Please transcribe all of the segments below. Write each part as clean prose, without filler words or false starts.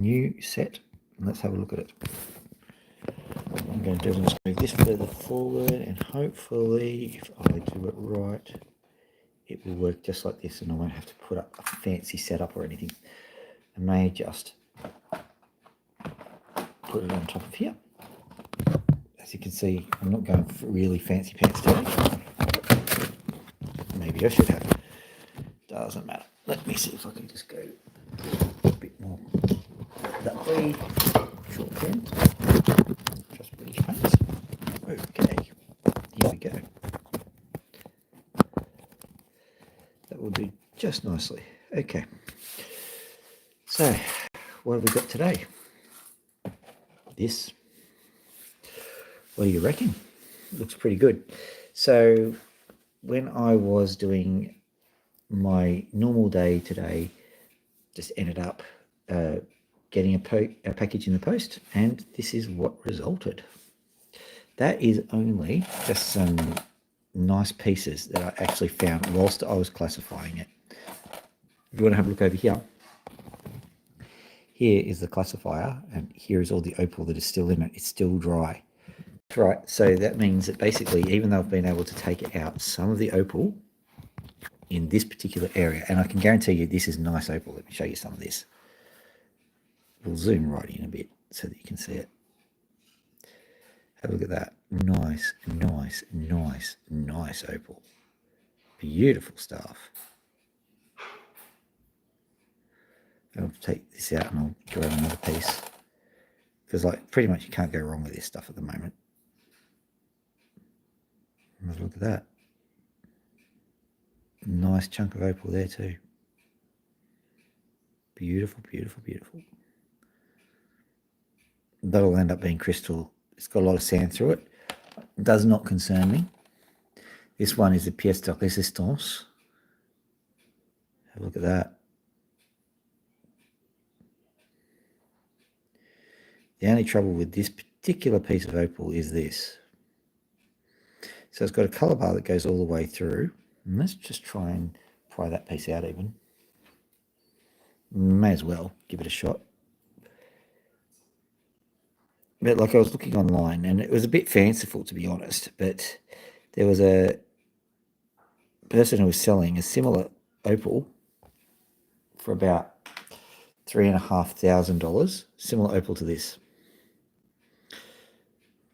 new set. Let's have a look at it. What I'm going to do is move this further forward, and hopefully, if I do it right, it will work just like this, and I won't have to put up a fancy setup or anything. I may just put it on top of here. As you can see, I'm not going for really fancy pants today. Maybe I should have. Doesn't matter. Let me see if I can just go a bit more that way. Short pen. Just British pants. Okay. Here we go. That will do just nicely. Okay. So, what have we got today? This. What do you reckon? Looks pretty good. So, when I was doing my normal day today, just ended up getting a package in the post, and this is what resulted. That is only just some nice pieces that I actually found whilst I was classifying it. If you want to have a look over here, here is the classifier, and here is all the opal that is still in it. It's still dry. Right, so that means that basically, even though I've been able to take out some of the opal in this particular area, and I can guarantee you this is nice opal. Let me show you some of this. We'll zoom right in a bit so that you can see it. Have a look at that. Nice, nice, nice, nice opal. Beautiful stuff. I'll take this out and I'll grab another piece, because like pretty much you can't go wrong with this stuff at the moment. Have a look at that. Nice chunk of opal there too. Beautiful, beautiful, beautiful. That'll end up being crystal. It's got a lot of sand through it. It does not concern me. This one is the pièce de résistance. Have a look at that. The only trouble with this particular piece of opal is this. So it's got a colour bar that goes all the way through. And let's just try and pry that piece out even. May as well give it a shot. But like I was looking online, and it was a bit fanciful to be honest, but there was a person who was selling a similar opal for about $3,500, similar opal to this.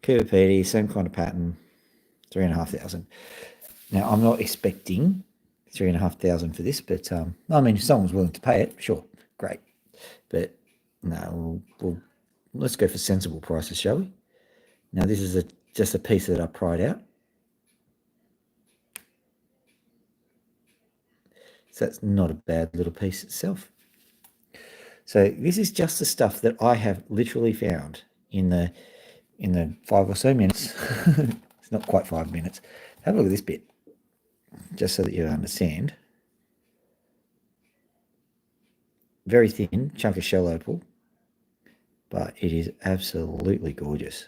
Cuba same kind of pattern, $3,500. Now I'm not expecting $3,500 for this, but I mean, if someone's willing to pay it, sure, great. But no, let's go for sensible prices, shall we? Now this is just a piece that I pried out. So that's not a bad little piece itself. So this is just the stuff that I have literally found in the 5 or so minutes. It's not quite 5 minutes. Have a look at this bit, just so that you understand. Very thin chunk of shell opal, but it is absolutely gorgeous.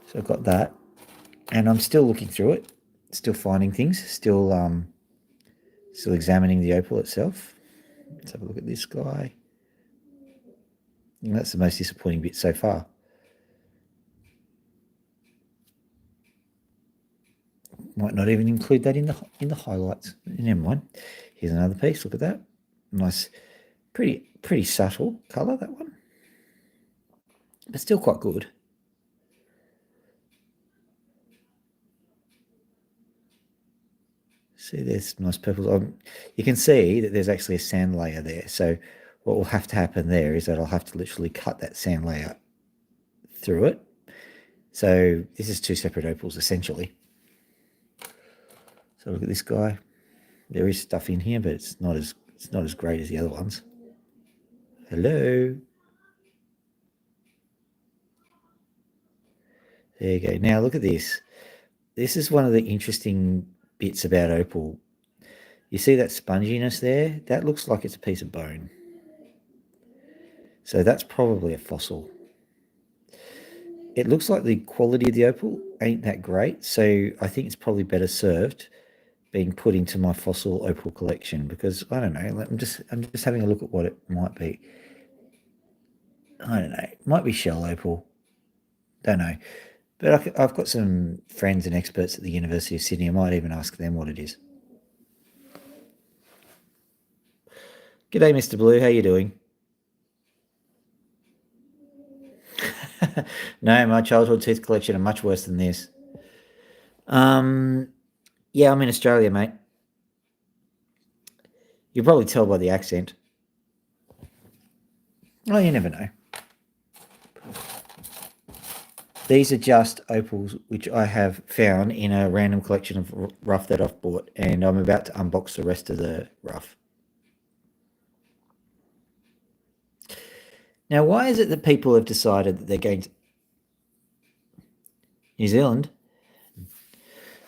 So I've got that, and I'm still looking through it, still finding things, still examining the opal itself. Let's have a look at this guy. And that's the most disappointing bit so far. Might not even include that in the highlights. Never mind. Here's another piece. Look at that. Nice, pretty subtle colour, that one, but still quite good. See, there's nice purples. You can see that there's actually a sand layer there. So what will have to happen there is that I'll have to literally cut that sand layer through it. So this is two separate opals essentially. So look at this guy. There is stuff in here, but it's not as great as the other ones. Hello. There you go. Now look at this. This is one of the interesting bits about opal. You see that sponginess there? That looks like it's a piece of bone. So that's probably a fossil. It looks like the quality of the opal ain't that great, so I think it's probably better served being put into my fossil opal collection because I don't know. I'm just having a look at what it might be. I don't know. It might be shell opal. Don't know. But I've got some friends and experts at the University of Sydney. I might even ask them what it is. G'day, Mr. Blue. How you doing? No, my childhood teeth collection are much worse than this. Yeah, I'm in Australia, mate. You'll probably tell by the accent. Oh, you never know. These are just opals which I have found in a random collection of rough that I've bought, and I'm about to unbox the rest of the rough. Now, why is it that people have decided that they're going to New Zealand?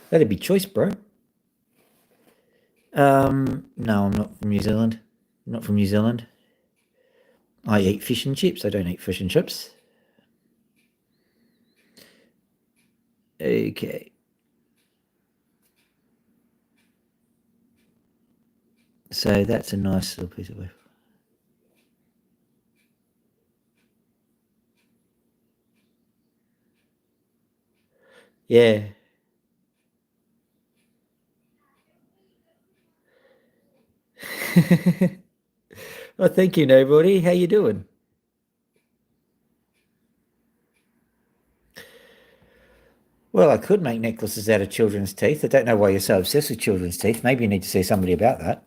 That'd be choice, bro. No, I'm not from New Zealand. I'm not from New Zealand. I eat fish and chips. I don't eat fish and chips. Okay. So that's a nice little piece of wafer. Yeah. Well, thank you, nobody. How you doing? Well, I could make necklaces out of children's teeth. I don't know why you're so obsessed with children's teeth. Maybe you need to see somebody about that.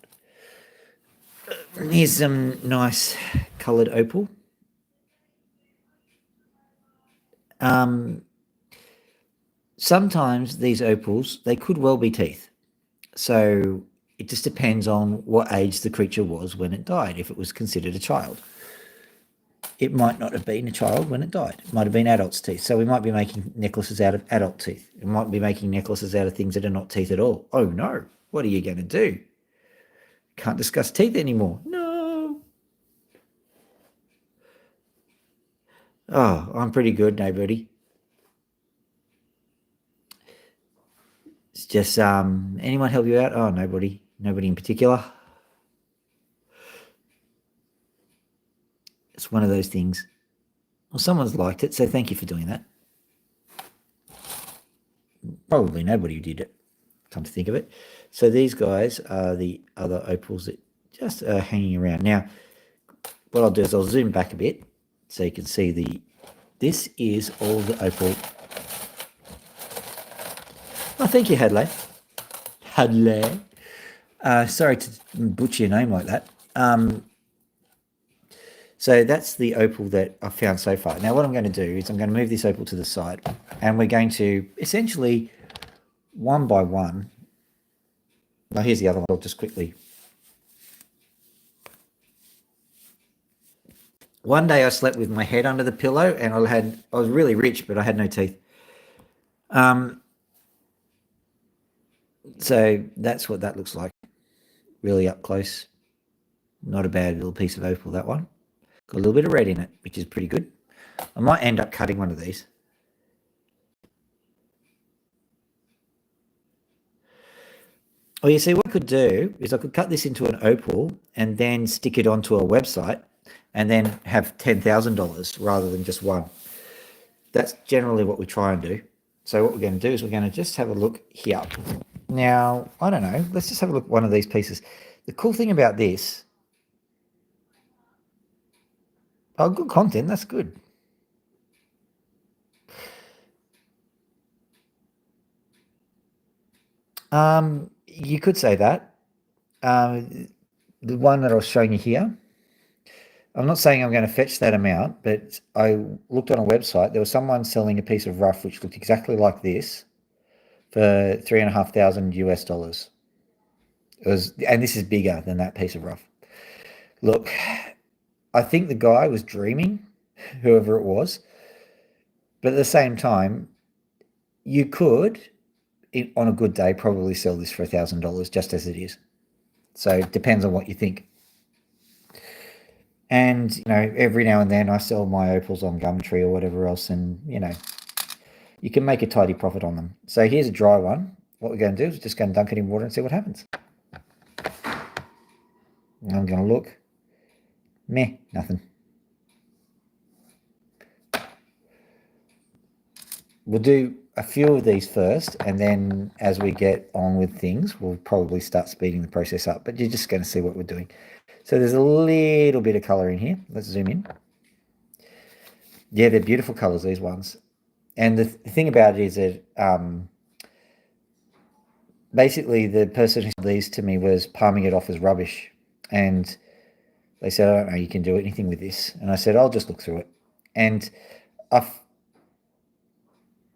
Here's some nice coloured opal. Sometimes these opals, they could well be teeth. So it just depends on what age the creature was when it died, if it was considered a child. It might not have been a child when it died. It might have been adult's teeth. So we might be making necklaces out of adult teeth. We might be making necklaces out of things that are not teeth at all. Oh no, what are you going to do? Can't discuss teeth anymore. No. Oh, I'm pretty good, nobody. It's just anyone help you out? Oh, nobody. Nobody in particular. It's one of those things. Well, someone's liked it, so thank you for doing that. Probably nobody who did it, come to think of it. So these guys are the other opals that just are hanging around. Now, what I'll do is I'll zoom back a bit so you can see this is all the opal. Oh, thank you, Hadley. Hadley. Sorry to butcher your name like that. So that's the opal that I've found so far. Now what I'm going to do is I'm going to move this opal to the side, and we're going to essentially one by one. Now here's the other one. I'll just quickly. One day I slept with my head under the pillow, and I was really rich, but I had no teeth. So that's what that looks like, really up close. Not a bad little piece of opal, that one. Got a little bit of red in it, which is pretty good. I might end up cutting one of these. Oh, you see, what I could do is I could cut this into an opal and then stick it onto a website and then have $10,000 rather than just one. That's generally what we try and do. So what we're going to do is we're going to just have a look here. Now, I don't know. Let's just have a look at one of these pieces. The cool thing about this... Oh, good content. That's good. You could say that. The one that I was showing you here, I'm not saying I'm going to fetch that amount, but I looked on a website. There was someone selling a piece of rough which looked exactly like this for $3,500 US. It was, and this is bigger than that piece of rough. Look, I think the guy was dreaming, whoever it was, but at the same time, you could, on a good day, probably sell this for $1,000 just as it is. So it depends on what you think. And, you know, every now and then I sell my opals on Gumtree or whatever else, and, you know, you can make a tidy profit on them. So here's a dry one. what we're going to do is just go and dunk it in water and see what happens. I'm going to look. Meh, nothing. We'll do a few of these first, and then as we get on with things, we'll probably start speeding the process up, but you're just going to see what we're doing. So there's a little bit of colour in here. Let's zoom in. Yeah, they're beautiful colours, these ones. And the thing about it is that basically the person who sold these to me was palming it off as rubbish. And they said, I don't know, you can do anything with this. And I said, I'll just look through it. And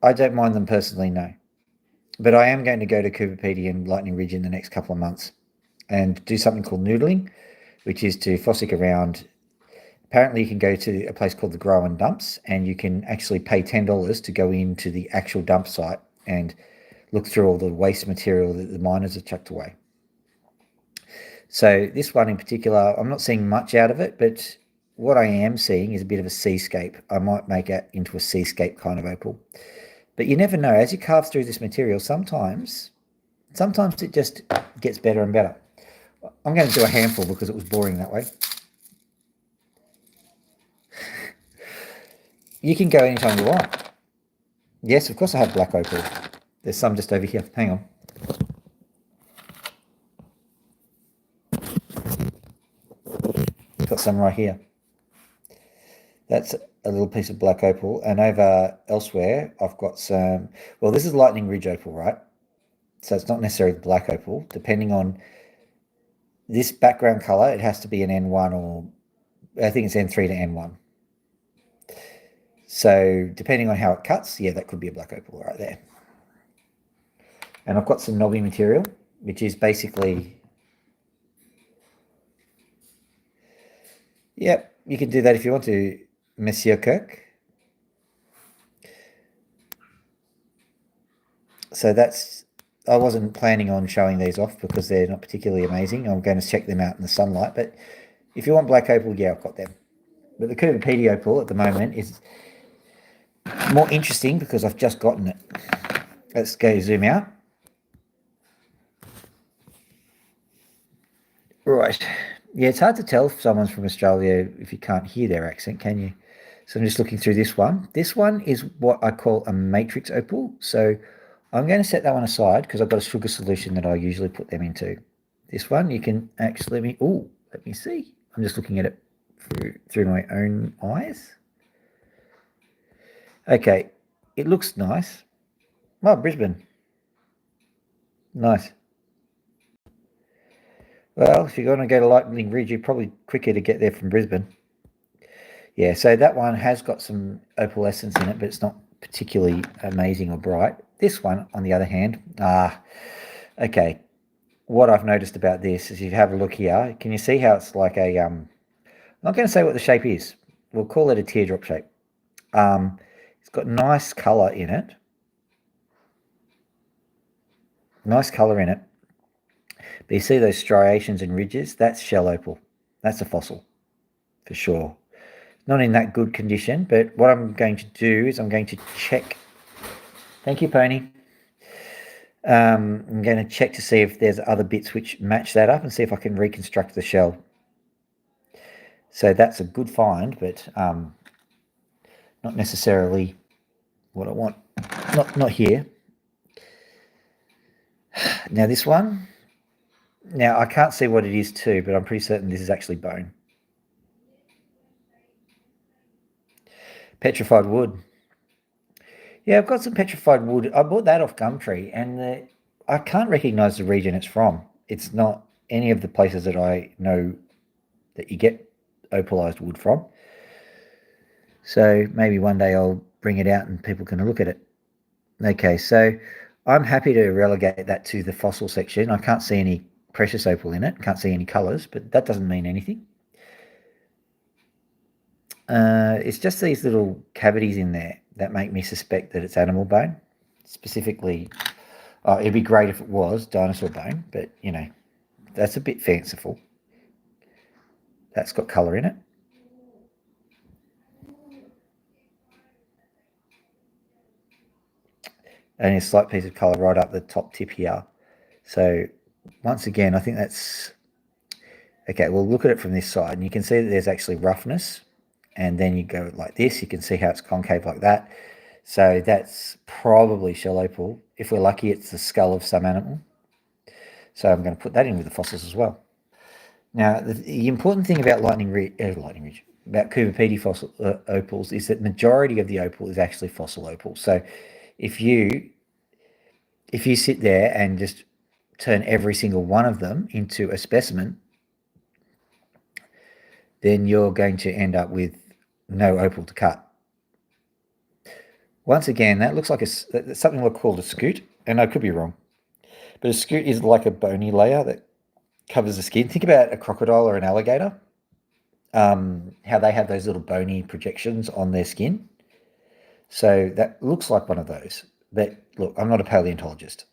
I don't mind them personally, no. But I am going to go to Cooperpedy and Lightning Ridge in the next couple of months and do something called noodling, which is to fossick around. Apparently you can go to a place called the Grow and Dumps, and you can actually pay $10 to go into the actual dump site and look through all the waste material that the miners have chucked away. So this one in particular, I'm not seeing much out of it, but what I am seeing is a bit of a seascape. I might make it into a seascape kind of opal. But you never know. As you carve through this material, sometimes it just gets better and better. I'm going to do a handful because it was boring that way. You can go anytime you want. Yes, of course I have black opal. There's some just over here. Hang on. Got some right here. That's a little piece of black opal. And over elsewhere, I've got some... Well, this is Lightning Ridge opal, right? So it's not necessarily black opal. Depending on this background color, it has to be an N1 or... I think it's N3 to N1. So depending on how it cuts, yeah, that could be a black opal right there. And I've got some knobby material, which is basically... Yep, you can do that if you want to, Monsieur Kirk. So that's... I wasn't planning on showing these off because they're not particularly amazing. I'm going to check them out in the sunlight. But if you want black opal, yeah, I've got them. But the Cooperpedy opal at the moment is more interesting because I've just gotten it. Let's go zoom out. Right. Yeah, it's hard to tell if someone's from Australia if you can't hear their accent, can you? So I'm just looking through this one. This one is what I call a matrix opal. So I'm going to set that one aside because I've got a sugar solution that I usually put them into. This one, you can actually... let me see. I'm just looking at it through my own eyes. Okay, it looks nice. Oh, Brisbane. Nice. Well, if you're going to go to Lightning Ridge, you're probably quicker to get there from Brisbane. Yeah, so that one has got some opalescence in it, but it's not particularly amazing or bright. This one, on the other hand, okay. What I've noticed about this is if you have a look here, can you see how it's like a, I'm not going to say what the shape is. We'll call it a teardrop shape. It's got nice colour in it. Nice colour in it. But you see those striations and ridges? That's shell opal. That's a fossil, for sure. Not in that good condition, but what I'm going to do is I'm going to check. Thank you, Pony. I'm going to check to see if there's other bits which match that up and see if I can reconstruct the shell. So that's a good find, but not necessarily what I want. Not here. Now this one. Now I can't see what it is too, but I'm pretty certain this is actually bone. Petrified wood. Yeah, I've got some petrified wood. I bought that off Gumtree, and I can't recognise the region it's from. It's not any of the places that I know that you get opalised wood from. So maybe one day I'll bring it out and people can look at it. Okay, so I'm happy to relegate that to the fossil section. I can't see any precious opal in it. Can't see any colours, but that doesn't mean anything. It's just these little cavities in there that make me suspect that it's animal bone. Specifically, it'd be great if it was dinosaur bone, but, you know, that's a bit fanciful. That's got colour in it. only a slight piece of colour right up the top tip here. So once again, I think that's okay. We'll look at it from this side, and you can see that there's actually roughness, and then you go like this. You can see how it's concave like that. So that's probably shell opal. If we're lucky, it's the skull of some animal. So I'm going to put that in with the fossils as well. Now, the important thing about Lightning Ridge, about Cooper fossil opals is that majority of the opal is actually fossil opal. So if you sit there and just turn every single one of them into a specimen, then you're going to end up with no opal to cut. Once again, that looks like something called a scute, and I could be wrong. But a scute is like a bony layer that covers the skin. Think about a crocodile or an alligator, how they have those little bony projections on their skin. So that looks like one of those. But look, I'm not a paleontologist,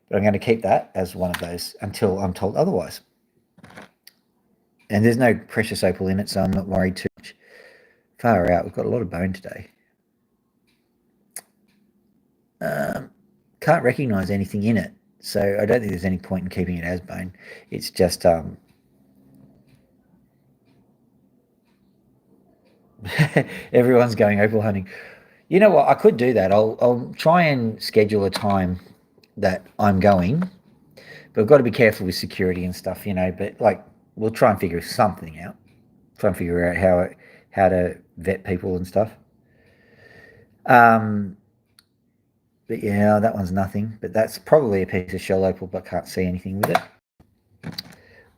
but I'm going to keep that as one of those until I'm told otherwise. And there's no precious opal in it, so I'm not worried too much. Far out, we've got a lot of bone today. Can't recognise anything in it, so I don't think there's any point in keeping it as bone. It's just everyone's going opal hunting. You know what? I could do that. I'll try and schedule a time that I'm going, but I've got to be careful with security and stuff, But like, we'll try and figure something out. Try and figure out how to vet people and stuff. But yeah, that one's nothing. But that's probably a piece of shell opal, but can't see anything with it.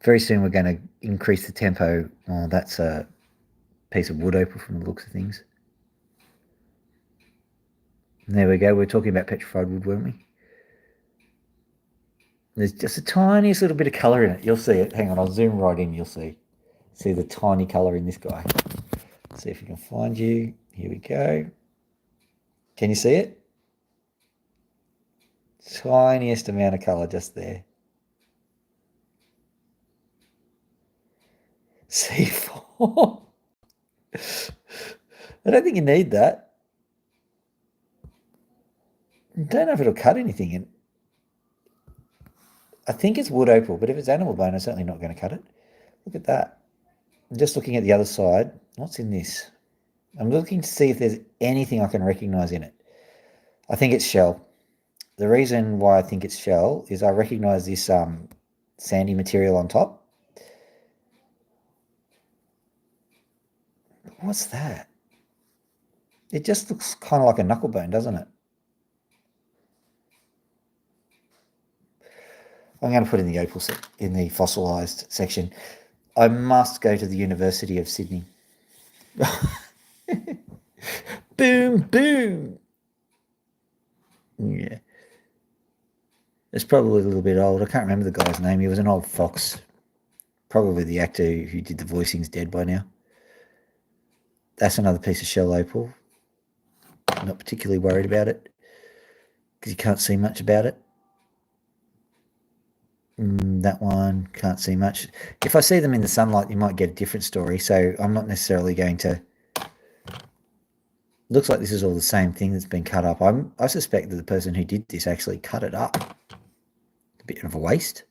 Very soon we're going to increase the tempo. Oh, that's a piece of wood opal from the looks of things. And there we go. We're talking about petrified wood, weren't we? There's just the tiniest little bit of colour in it. You'll see it. Hang on, I'll zoom right in. You'll see the tiny colour in this guy. Let's see if we can find you. Here we go. Can you see it? Tiniest amount of colour just there. C4. I don't think you need that. I don't know if it'll cut anything in. I think it's wood opal, but if it's animal bone, I'm certainly not going to cut it. Look at that. I'm just looking at the other side. What's in this? I'm looking to see if there's anything I can recognise in it. I think it's shell. The reason why I think it's shell is I recognise this sandy material on top. What's that? It just looks kind of like a knuckle bone, doesn't it? I'm going to put in the opal in the fossilised section. I must go to the University of Sydney. Boom, boom. Yeah. It's probably a little bit old. I can't remember the guy's name. He was an old fox. Probably the actor who did the voicing's dead by now. That's another piece of shell opal. I'm not particularly worried about it because you can't see much about it. That one, can't see much. If I see them in the sunlight, you might get a different story. So I'm not necessarily going to... Looks like this is all the same thing that's been cut up. I suspect that the person who did this actually cut it up. A bit of a waste.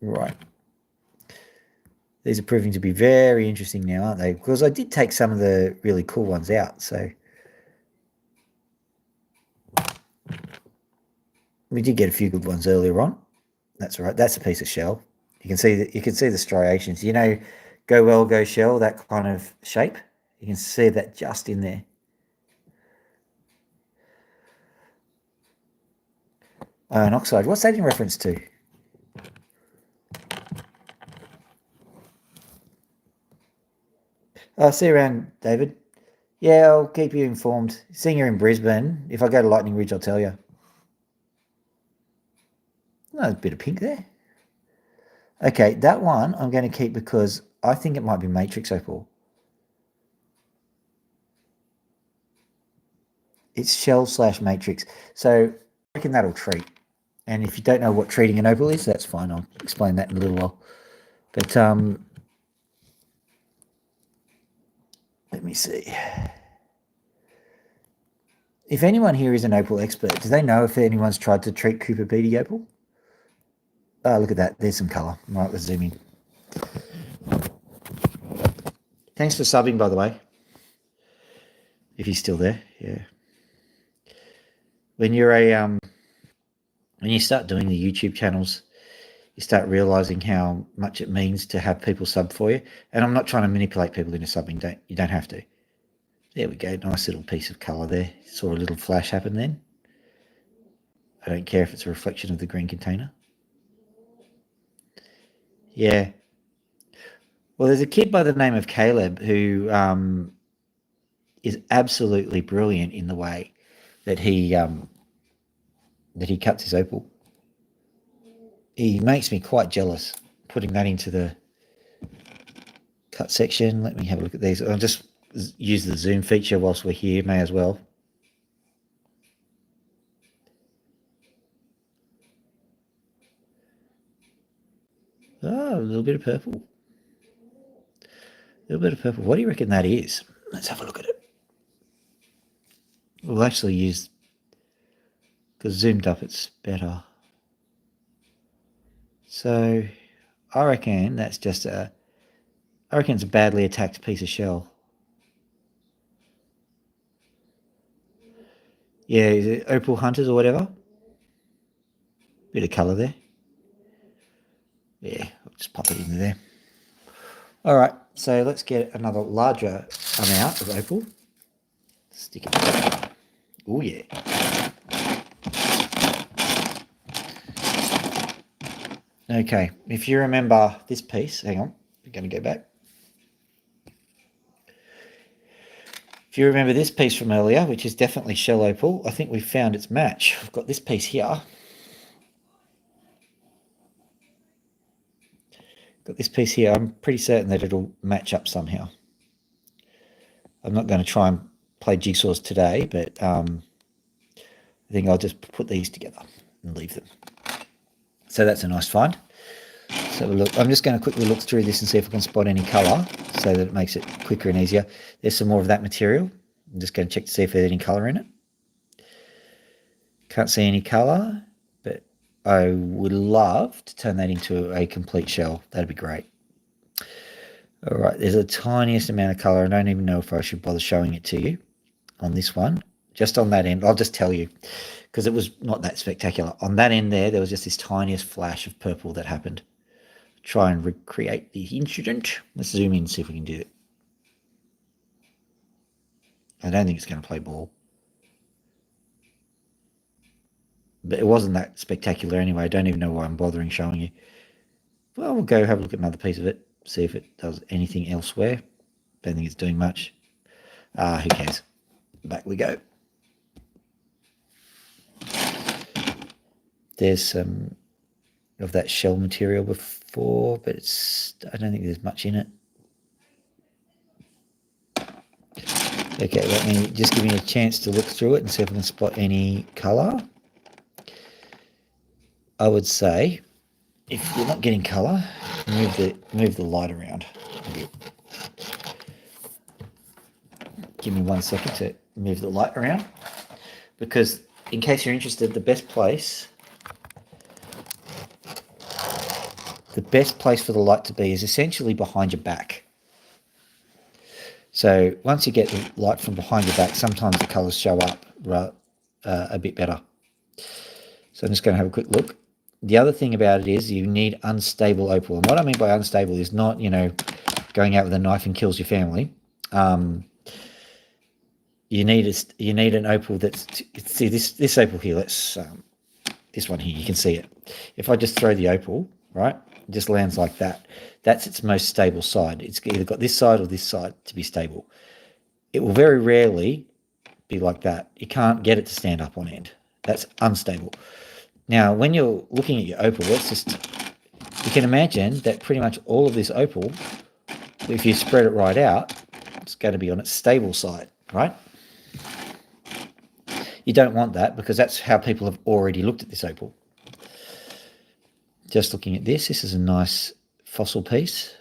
Right. These are proving to be very interesting now, aren't they? Because I did take some of the really cool ones out, so... We did get a few good ones earlier on. That's all right. That's a piece of shell. You can see the striations. Go well, go shell, that kind of shape. You can see that just in there. Iron oxide. What's that in reference to? See you around, David. Yeah, I'll keep you informed. Seeing you're in Brisbane, if I go to Lightning Ridge, I'll tell you. Oh, there's a bit of pink there. Okay, that one I'm going to keep because I think it might be matrix opal. It's shell/matrix. So I reckon that'll treat. And if you don't know what treating an opal is, that's fine. I'll explain that in a little while. But let me see. If anyone here is an opal expert, do they know if anyone's tried to treat Cooper Beatty opal? Oh, look at that. There's some colour. All right, let's zoom in. Thanks for subbing, by the way. If he's still there, yeah. When you're when you start doing the YouTube channels, you start realizing how much it means to have people sub for you. And I'm not trying to manipulate people into subbing. You don't have to. There we go. Nice little piece of colour there. Saw a little flash happen then. I don't care if it's a reflection of the green container. Yeah. Well, there's a kid by the name of Caleb who is absolutely brilliant in the way that he cuts his opal. He makes me quite jealous putting that into the cut section. Let me have a look at these. I'll just use the zoom feature whilst we're here, may as well. Oh, a little bit of purple. A little bit of purple. What do you reckon that is? Let's have a look at it. We'll actually use, because zoomed up it's better. So I reckon that's just I reckon it's a badly attacked piece of shell. Yeah, is it Opal Hunters or whatever? Bit of colour there. Yeah, I'll just pop it into there. All right, so let's get another larger amount of opal. Stick it. Oh yeah. Okay, if you remember this piece, hang on, we're going to go back. If you remember this piece from earlier, which is definitely shell opal, I think we've found its match. I've got this piece here. Got this piece here. I'm pretty certain that it'll match up somehow. I'm not going to try and play jigsaws today, but I think I'll just put these together and leave them. So that's a nice find. So look, I'm just going to quickly look through this and see if I can spot any colour so that it makes it quicker and easier. There's some more of that material. I'm just going to check to see if there's any colour in it. Can't see any colour, but I would love to turn that into a complete shell. That'd be great. All right, there's a tiniest amount of colour. I don't even know if I should bother showing it to you on this one. Just on that end, I'll just tell you, because it was not that spectacular. On that end there was just this tiniest flash of purple that happened. Try and recreate the incident. Let's zoom in and see if we can do it. I don't think it's going to play ball. But it wasn't that spectacular anyway. I don't even know why I'm bothering showing you. Well, we'll go have a look at another piece of it, see if it does anything elsewhere. Don't think it's doing much. Who cares? Back we go. There's some of that shell material before, but I don't think there's much in it. Okay, let me just give me a chance to look through it and see if I can spot any colour. I would say, if you're not getting colour, move the light around a bit. Give me 1 second to move the light around, because in case you're interested, the best place for the light to be is essentially behind your back. So once you get the light from behind your back, sometimes the colours show up a bit better. So I'm just going to have a quick look. The other thing about it is you need unstable opal. And what I mean by unstable is not, going out with a knife and kills your family. You need an opal that's, see this opal here, this one here, you can see it. If I just throw the opal, right, it just lands like that. That's its most stable side. It's either got this side or this side to be stable. It will very rarely be like that. You can't get it to stand up on end. That's unstable. Now, when you're looking at your opal, you can imagine that pretty much all of this opal, if you spread it right out, it's going to be on its stable side, right? You don't want that, because that's how people have already looked at this opal. Just looking at this is a nice fossil piece.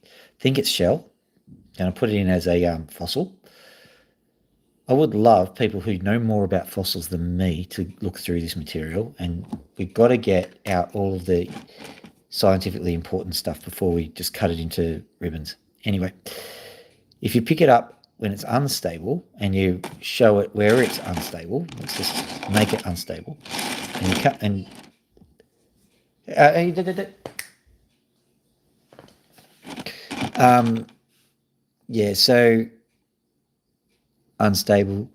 I think it's shell. I'm going to put it in as a fossil. I would love people who know more about fossils than me to look through this material, and we've got to get out all of the scientifically important stuff before we just cut it into ribbons. Anyway, if you pick it up when it's unstable and you show it where it's unstable, let's just make it unstable, and you cut and yeah, so unstable.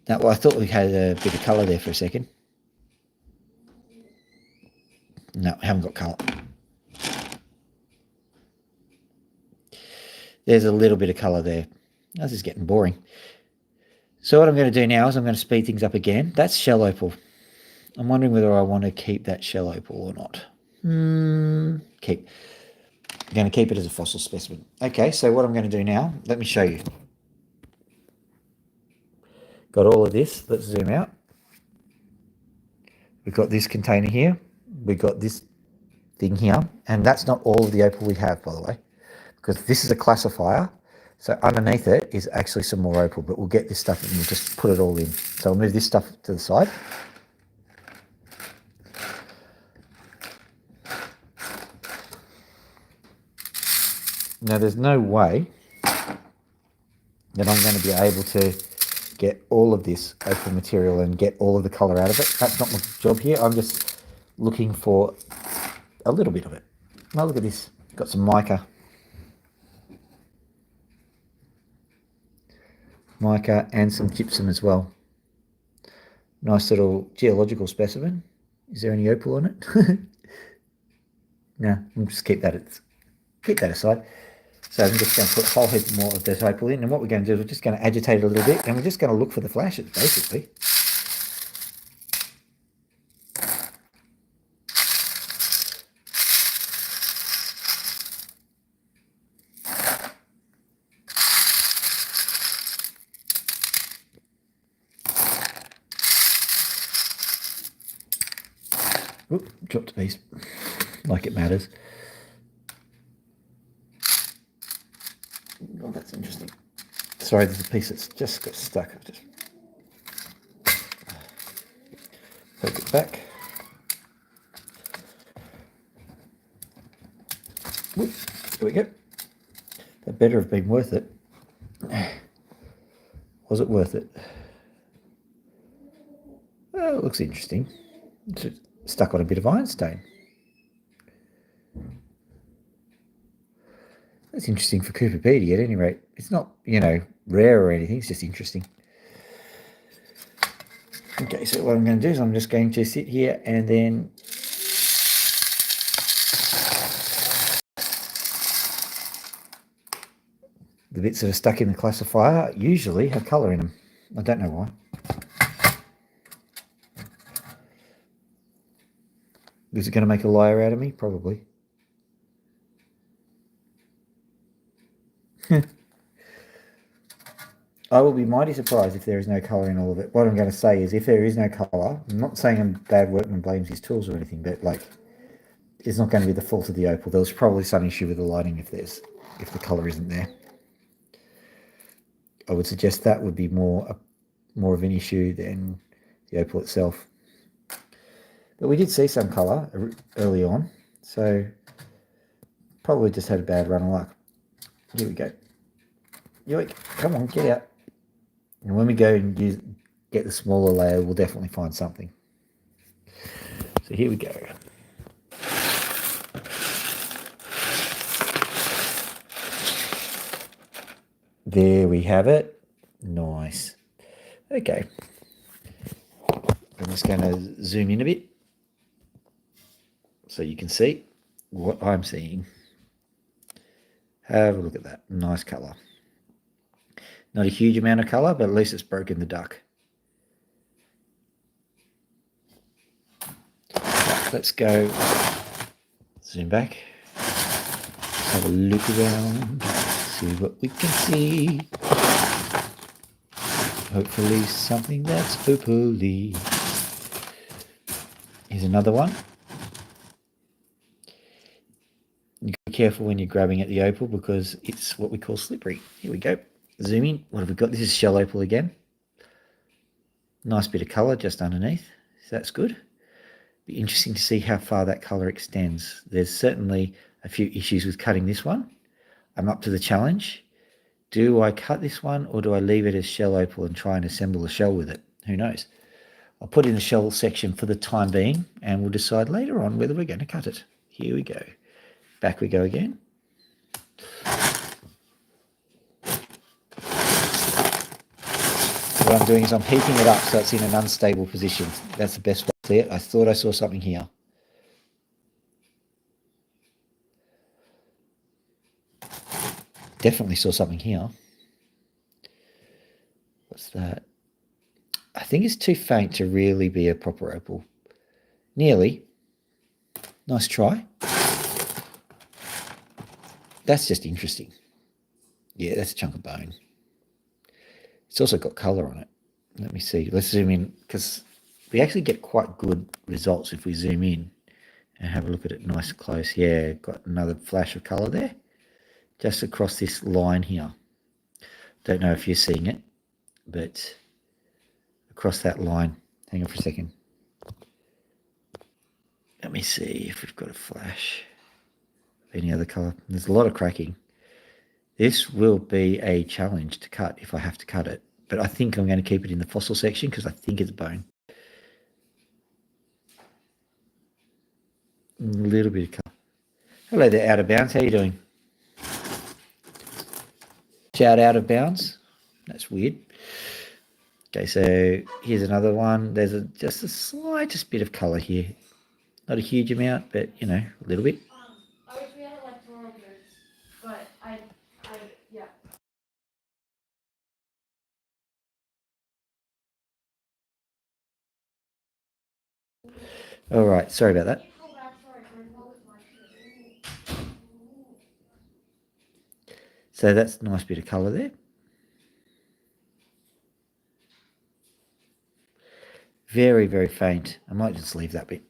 Now, well, I thought we had a bit of colour there for a second. No, we haven't got colour. There's a little bit of colour there. This is getting boring. So what I'm going to do now is I'm going to speed things up again. That's shell opal. I'm wondering whether I want to keep that shell opal or not. Keep. I'm going to keep it as a fossil specimen. Okay, so what I'm going to do now, let me show you. Got all of this. Let's zoom out. We've got this container here. We've got this thing here. And that's not all of the opal we have, by the way, because this is a classifier. So underneath it is actually some more opal, but we'll get this stuff and we'll just put it all in. So I'll move this stuff to the side. Now there's no way that I'm going to be able to get all of this opal material and get all of the colour out of it. That's not my job here. I'm just looking for a little bit of it. Now look at this. Got some mica. Mica and some gypsum as well. Nice little geological specimen. Is there any opal on it? No, we'll just keep that aside. So I'm just going to put a whole heap more of this opal in, and what we're going to do is we're just going to agitate it a little bit, and we're just going to look for the flashes, basically. Oop, dropped a piece, like it matters. Oh, that's interesting. Sorry, there's a piece that's just got stuck. I've just poke it back. Whoop, there we go. That better have been worth it. Was it worth it? Oh, it looks interesting. It's stuck on a bit of ironstone. That's interesting for Cooperpedia at any rate. It's not, rare or anything. It's just interesting. Okay, so what I'm going to do is I'm just going to sit here and then the bits that are stuck in the classifier usually have colour in them. I don't know why. Is it going to make a liar out of me? Probably. I will be mighty surprised if there is no colour in all of it. What I'm going to say is if there is no colour, I'm not saying a bad workman blames his tools or anything, but it's not going to be the fault of the opal. There's probably some issue with the lighting if the colour isn't there. I would suggest that would be more of an issue than the opal itself. But we did see some colour early on, so probably just had a bad run of luck. Here we go. Yoink, come on, get out. And when we go and get the smaller layer, we'll definitely find something. So here we go. There we have it. Nice. Okay. I'm just going to zoom in a bit so you can see what I'm seeing. Have a look at that. Nice colour. Not a huge amount of colour, but at least it's broken the duck. Right, let's go. Zoom back. Have a look around. See what we can see. Hopefully something that's opally. Here's another one. You be careful when you're grabbing at the opal because it's what we call slippery. Here we go. Zoom in. What have we got? This is shell opal again. Nice bit of colour just underneath. So that's good. Be interesting to see how far that colour extends. There's certainly a few issues with cutting this one. I'm up to the challenge. Do I cut this one or do I leave it as shell opal and try and assemble a shell with it? Who knows? I'll put in the shell section for the time being and we'll decide later on whether we're going to cut it. Here we go. Back we go again. What I'm doing is I'm heating it up so it's in an unstable position. That's the best way to see it. I thought I saw something here. Definitely saw something here. What's that? I think it's too faint to really be a proper opal. Nearly. Nice try. That's just interesting. Yeah, that's a chunk of bone. It's also got colour on it. Let me see. Let's zoom in because we actually get quite good results if we zoom in and have a look at it nice and close. Yeah, got another flash of colour there. Just across this line here. Don't know if you're seeing it, but across that line. Hang on for a second. Let me see if we've got a flash of any other colour. There's a lot of cracking. This will be a challenge to cut if I have to cut it, but I think I'm going to keep it in the fossil section because I think it's bone. A little bit of colour. Hello there, Out of Bounds. How are you doing? Shout Out of Bounds. That's weird. Okay, so here's another one. There's just the slightest bit of colour here. Not a huge amount, but, you know, a little bit. I wish we had electrometers, but yeah. All right, sorry about that. So that's a nice bit of colour there. Very, very faint. I might just leave that bit.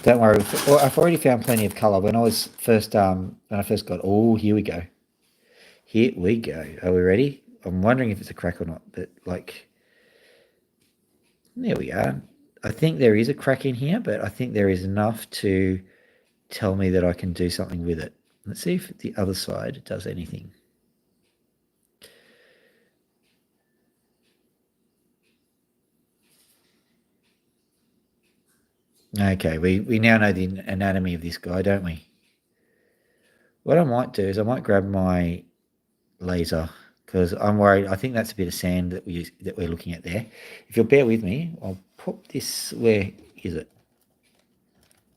Don't worry. I've already found plenty of colour. When I first got, oh, here we go. Here we go. Are we ready? I'm wondering if it's a crack or not, but like, there we are. I think there is a crack in here, but I think there is enough to tell me that I can do something with it. Let's see if the other side does anything. Okay, we now know the anatomy of this guy, don't we? What I might do is I might grab my laser because I'm worried. I think that's a bit of sand that we're looking at there. If you'll bear with me, I'll pop this. Where is it?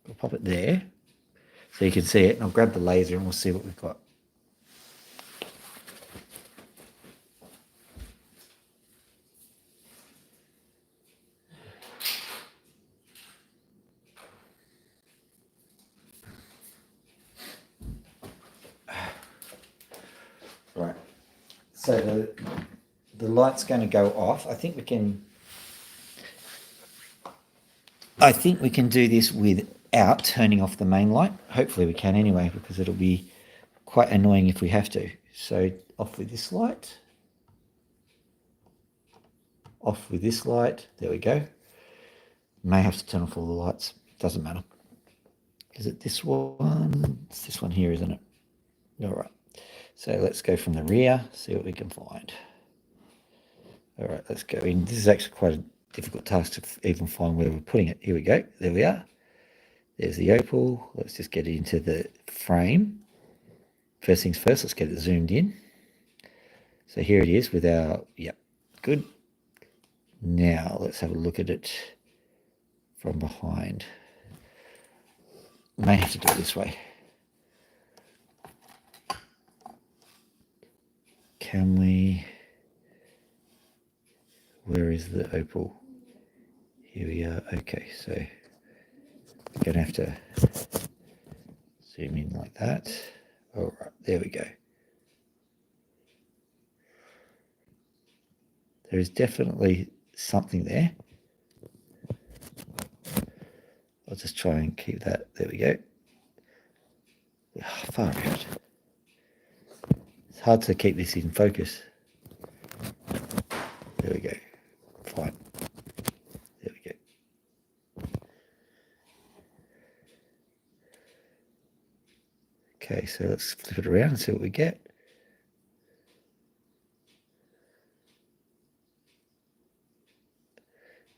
I'll pop it there so you can see it. And I'll grab the laser and we'll see what we've got. Right. So the light's going to go off. I think we can do this without turning off the main light. Hopefully we can anyway, because it'll be quite annoying if we have to. So off with this light. Off with this light. There we go. May have to turn off all the lights. Doesn't matter. Is it this one? It's this one here, isn't it? All right. So let's go from the rear, see what we can find. All right, let's go in. This is actually quite a difficult task to even find where we're putting it. Here we go. There we are. There's the opal. Let's just get it into the frame. First things first, let's get it zoomed in. So here it is with our, yep, good. Now let's have a look at it from behind. May have to do it this way. Can we, where is the opal? Here we are. Okay, so we're going to have to zoom in like that. All right, there we go. There is definitely something there. I'll just try and keep that. There we go. Oh, far out. It's hard to keep this in focus. There we go. Fine. There we go. Okay, so let's flip it around and see what we get.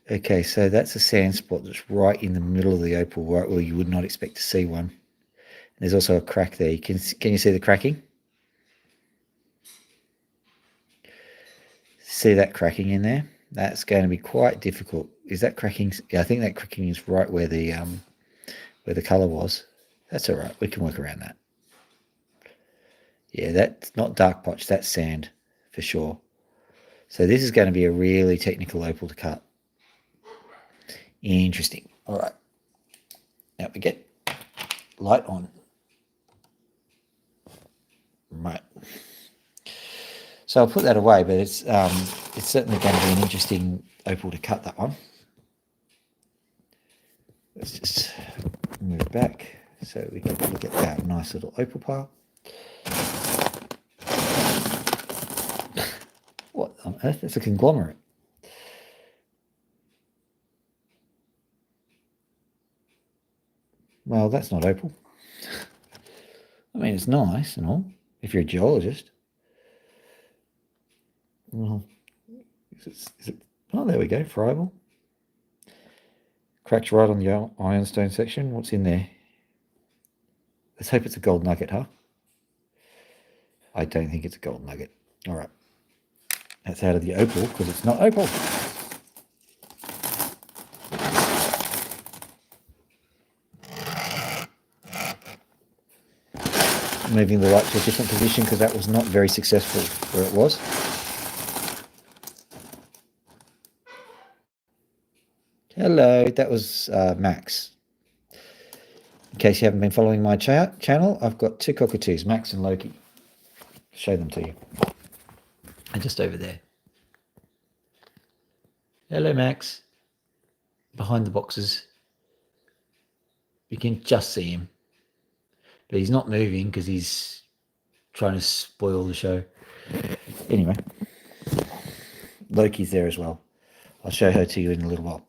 Okay, so that's a sand spot that's right in the middle of the opal, right where you would not expect to see one. There's also a crack there. Can you see the cracking? See that cracking in there? That's going to be quite difficult. Is that cracking? Yeah, I think that cracking is right where the colour was. That's all right. We can work around that. Yeah, that's not dark potch. That's sand for sure. So this is going to be a really technical opal to cut. Interesting. All right. Now we get light on. Right. So I'll put that away, but it's certainly going to be an interesting opal to cut, that one. Let's just move back so we can look at that nice little opal pile. What on earth? It's a conglomerate. Well, that's not opal. I mean, it's nice and all, if you're a geologist. Well, is it? Oh, there we go, friable. Cracks right on the ironstone section. What's in there? Let's hope it's a gold nugget, huh? I don't think it's a gold nugget. All right. That's out of the opal because it's not opal. Moving the light to a different position because that was not very successful where it was. Hello, that was Max. In case you haven't been following my channel, I've got two cockatoos, Max and Loki. Show them to you. And just over there. Hello, Max. Behind the boxes. You can just see him. But he's not moving because he's trying to spoil the show. Anyway, Loki's there as well. I'll show her to you in a little while.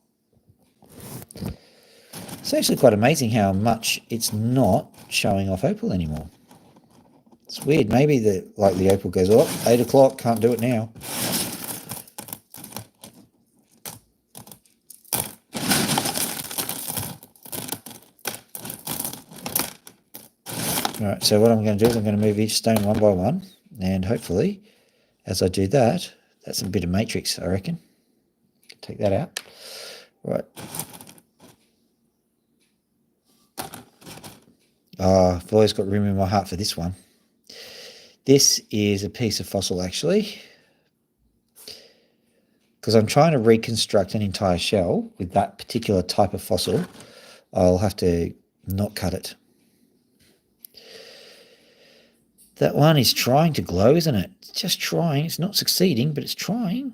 It's actually quite amazing how much it's not showing off opal anymore. It's weird. Maybe the opal goes, oh, 8 o'clock, can't do it now. All right, so what I'm going to do is I'm going to move each stone one by one, and hopefully, as I do that, that's a bit of matrix, I reckon. Take that out. Right. I've always got room in my heart for this one. This is a piece of fossil, actually, because I'm trying to reconstruct an entire shell with that particular type of fossil. I'll have to not cut it. That one is trying to glow, isn't it? It's just trying. It's not succeeding, but it's trying.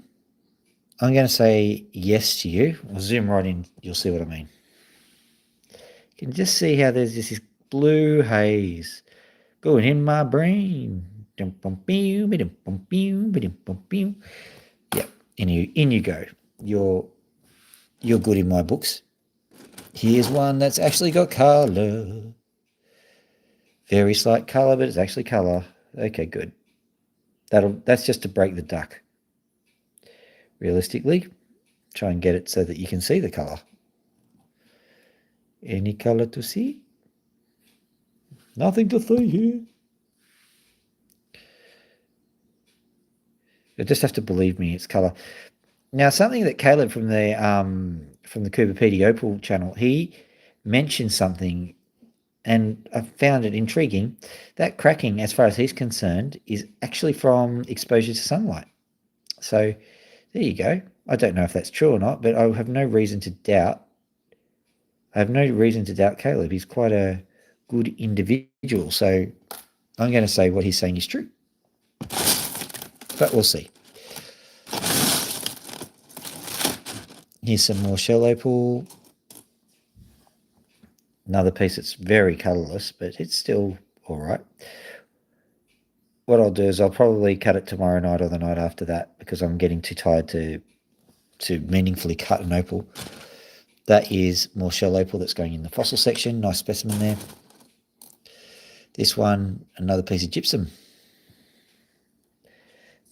I'm going to say yes to you. I'll zoom right in. You'll see what I mean. You can just see how there's this blue haze going in my brain. Yep, in you go. You're good in my books. Here's one that's actually got colour. Very slight colour, but it's actually colour. Okay, good. That's just to break the duck. Realistically, try and get it so that you can see the colour. Any colour to see? Nothing to see here. You just have to believe me, it's colour. Now, something that Caleb from the Cooperpedia Opal channel, he mentioned something, and I found it intriguing. That cracking, as far as he's concerned, is actually from exposure to sunlight. So there you go. I don't know if that's true or not, but I have no reason to doubt. Caleb. He's quite a good individual. So I'm going to say what he's saying is true. But we'll see. Here's some more shell opal. Another piece that's very colourless, but it's still all right. what I'll do is I'll probably cut it tomorrow night or the night after that, because I'm getting too tired to meaningfully cut an opal. That is more shell opal that's going in the fossil section. Nice specimen there. This one, another piece of gypsum.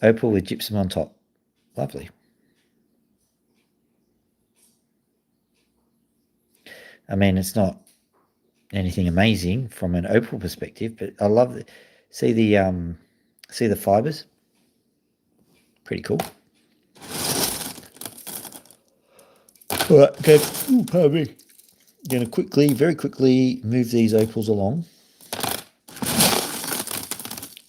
Opal with gypsum on top. Lovely. I mean, it's not anything amazing from an opal perspective, but I love it. See the fibers? Pretty cool. All right, okay. Ooh, pardon me. I'm going to very quickly move these opals along.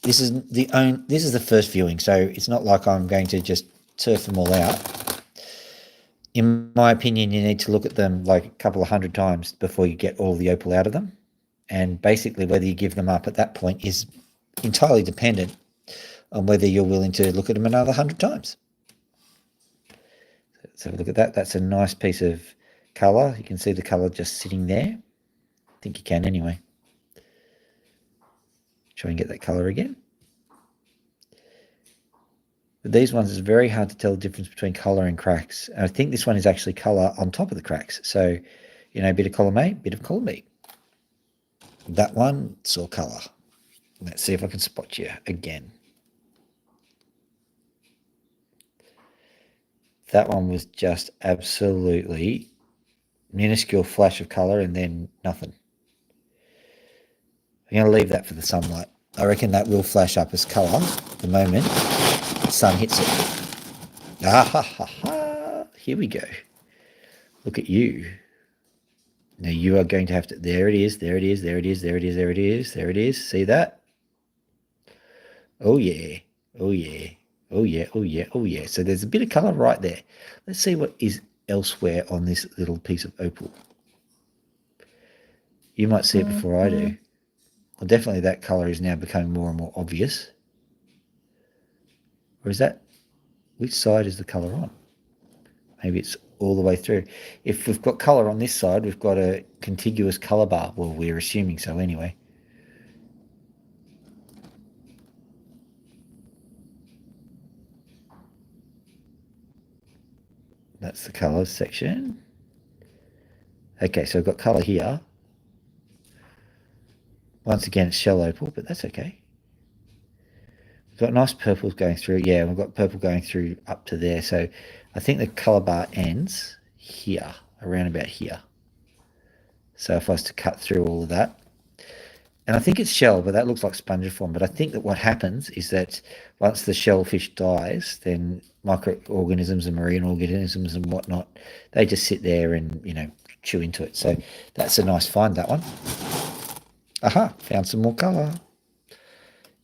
This is the first viewing, so it's not like I'm going to just turf them all out. In my opinion, you need to look at them like a couple of 100 times before you get all the opal out of them. And basically whether you give them up at that point is entirely dependent on whether you're willing to look at them another 100 times. Let's have a look at that. That's a nice piece of colour. You can see the colour just sitting there. I think you can anyway. Try and get that colour again. But these ones, it's very hard to tell the difference between colour and cracks. And I think this one is actually colour on top of the cracks. So, a bit of column A, bit of column B. That one saw colour. Let's see if I can spot you again. That one was just absolutely minuscule flash of colour and then nothing. I'm going to leave that for the sunlight. I reckon that will flash up as colour the moment the sun hits it. Ah ha ha ha! Here we go. Look at you. Now you are going to have to. There it is. There it is. There it is. There it is. There it is. There it is. See that? Oh yeah. Oh yeah. Oh yeah. Oh yeah. Oh yeah. So there's a bit of colour right there. Let's see what is elsewhere on this little piece of opal. You might see it before I do. Well, definitely that colour is now becoming more and more obvious. Or is that, which side is the colour on? Maybe it's all the way through. If we've got colour on this side, we've got a contiguous colour bar. Well, we're assuming so anyway. That's the colours section. Okay, so I've got colour here. Once again, it's shell opal, but that's okay. We've got nice purples going through. Yeah, we've got purple going through up to there. So I think the colour bar ends here, around about here. So if I was to cut through all of that, and I think it's shell, but that looks like spongiform. But I think that what happens is that once the shellfish dies, then microorganisms and marine organisms and whatnot, they just sit there and, chew into it. So that's a nice find, that one. Aha, found some more colour.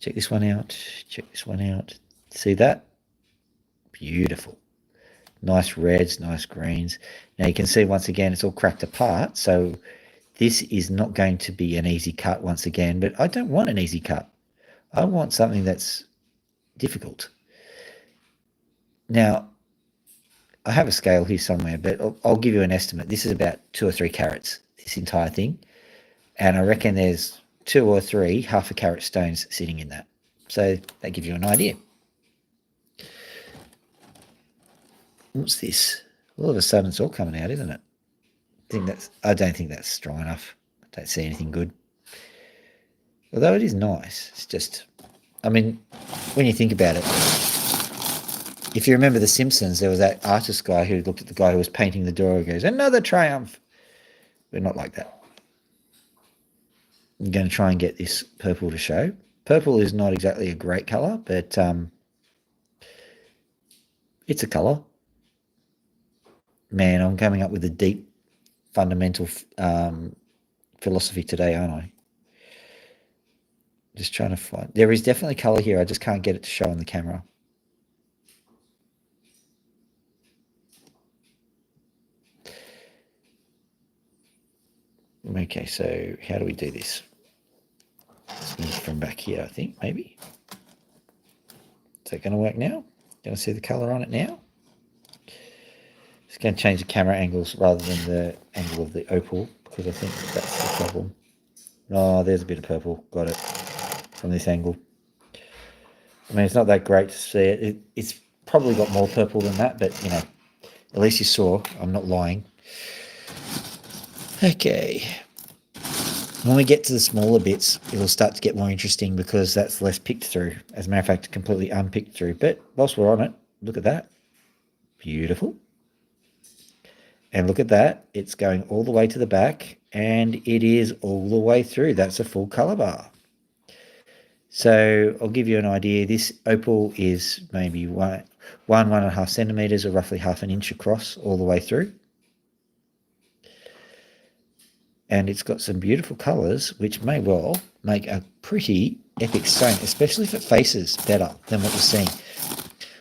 Check this one out. Check this one out. See that? Beautiful. Nice reds, nice greens. Now you can see once again it's all cracked apart. So this is not going to be an easy cut once again, but I don't want an easy cut. I want something that's difficult. Now, I have a scale here somewhere, but I'll give you an estimate. This is about 2 or 3 carats, this entire thing. And I reckon there's 2 or 3 half a carat stones sitting in that. So that gives you an idea. What's this? All of a sudden it's all coming out, isn't it? I don't think that's strong enough. I don't see anything good. Although it is nice. It's just, I mean, when you think about it, if you remember The Simpsons, there was that artist guy who looked at the guy who was painting the door and goes, "Another triumph." We're not like that. I'm going to try and get this purple to show. Purple is not exactly a great colour, but it's a colour. Man, I'm coming up with a deep, fundamental philosophy today, aren't I? Just trying to find. There is definitely colour here. I just can't get it to show on the camera. Okay, so how do we do this? Let's move from back here, I think, maybe. Is that going to work now? Going to see the colour on it now? Just going to change the camera angles rather than the angle of the opal, because I think that's the problem. Oh, there's a bit of purple. Got it from this angle. I mean, it's not that great to see it. It's probably got more purple than that, but, you know, at least you saw. I'm not lying. Okay. When we get to the smaller bits, it'll start to get more interesting because that's less picked through. As a matter of fact, completely unpicked through. But whilst we're on it, look at that. Beautiful. And look at that. It's going all the way to the back, and it is all the way through. That's a full colour bar. So I'll give you an idea. This opal is maybe 1.5 centimetres, or roughly half an inch across all the way through. And it's got some beautiful colours, which may well make a pretty epic stone, especially if it faces better than what you're seeing.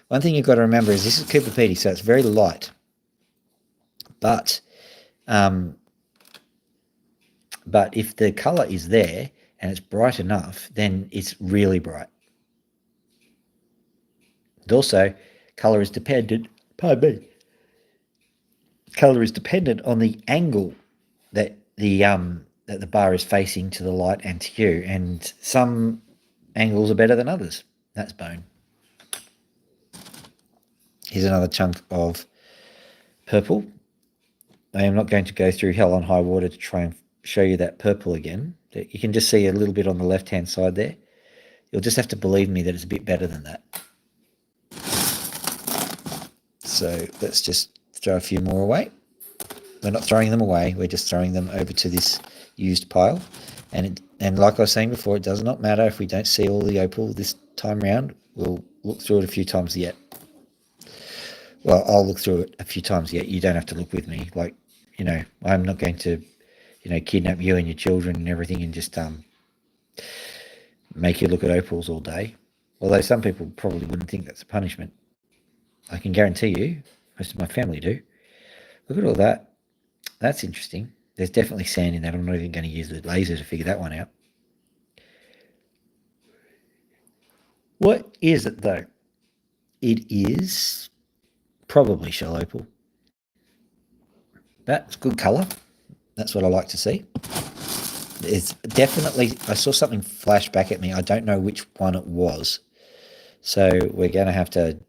One thing you've got to remember is this is Cooper Pedy, so it's very light. But if the colour is there and it's bright enough, then it's really bright. And also, colour is dependent, pardon me, colour is dependent on the angle that the bar is facing to the light and to you, and some angles are better than others. That's bone. Here's another chunk of purple. I am not going to go through hell on high water to try and show you that purple again. You can just see a little bit on the left-hand side there. You'll just have to believe me that it's a bit better than that. So let's just throw a few more away. We're not throwing them away. We're just throwing them over to this used pile. And like I was saying before, it does not matter if we don't see all the opal this time round. We'll look through it a few times yet. Well, I'll look through it a few times yet. You don't have to look with me. Like, you know, I'm not going to, you know, kidnap you and your children and everything and just make you look at opals all day. Although some people probably wouldn't think that's a punishment. I can guarantee you, most of my family do. Look at all that. That's interesting. There's definitely sand in that. I'm not even going to use the laser to figure that one out. What is it, though? It is probably shell opal. That's good colour. That's what I like to see. It's definitely, I saw something flash back at me. I don't know which one it was. So we're going to have to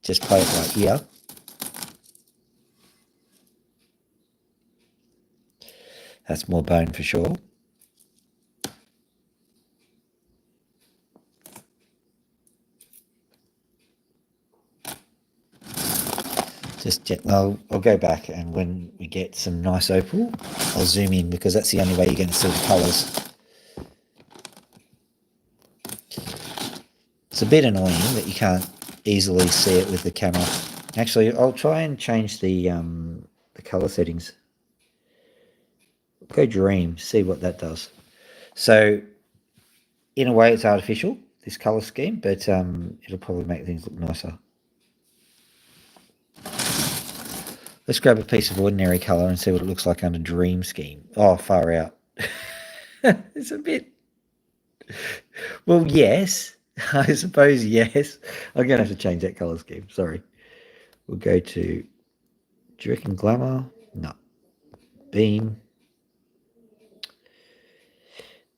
just play it right here. That's more bone for sure. I'll go back, and when we get some nice opal, I'll zoom in because that's the only way you're going to see the colours. It's a bit annoying that you can't easily see it with the camera. Actually, I'll try and change the colour settings. Go Dream, see what that does. So, in a way, it's artificial, this colour scheme, but it'll probably make things look nicer. Let's grab a piece of ordinary colour and see what it looks like under Dream Scheme. Oh, far out. It's a bit... Well, yes. I suppose yes. I'm going to have to change that colour scheme. Sorry. We'll go to... Do you reckon Glamour? No. Beam.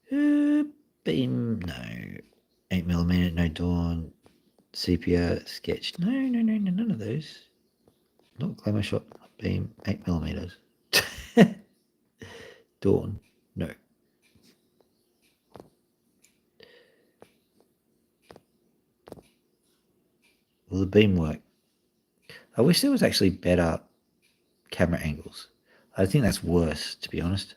Beam, no. 8mm, no Dawn. Sepia, Sketch. No, none of those. Not Glamour Shot, Beam, 8mm. Dawn, no. Will the beam work? I wish there was actually better camera angles. I think that's worse, to be honest.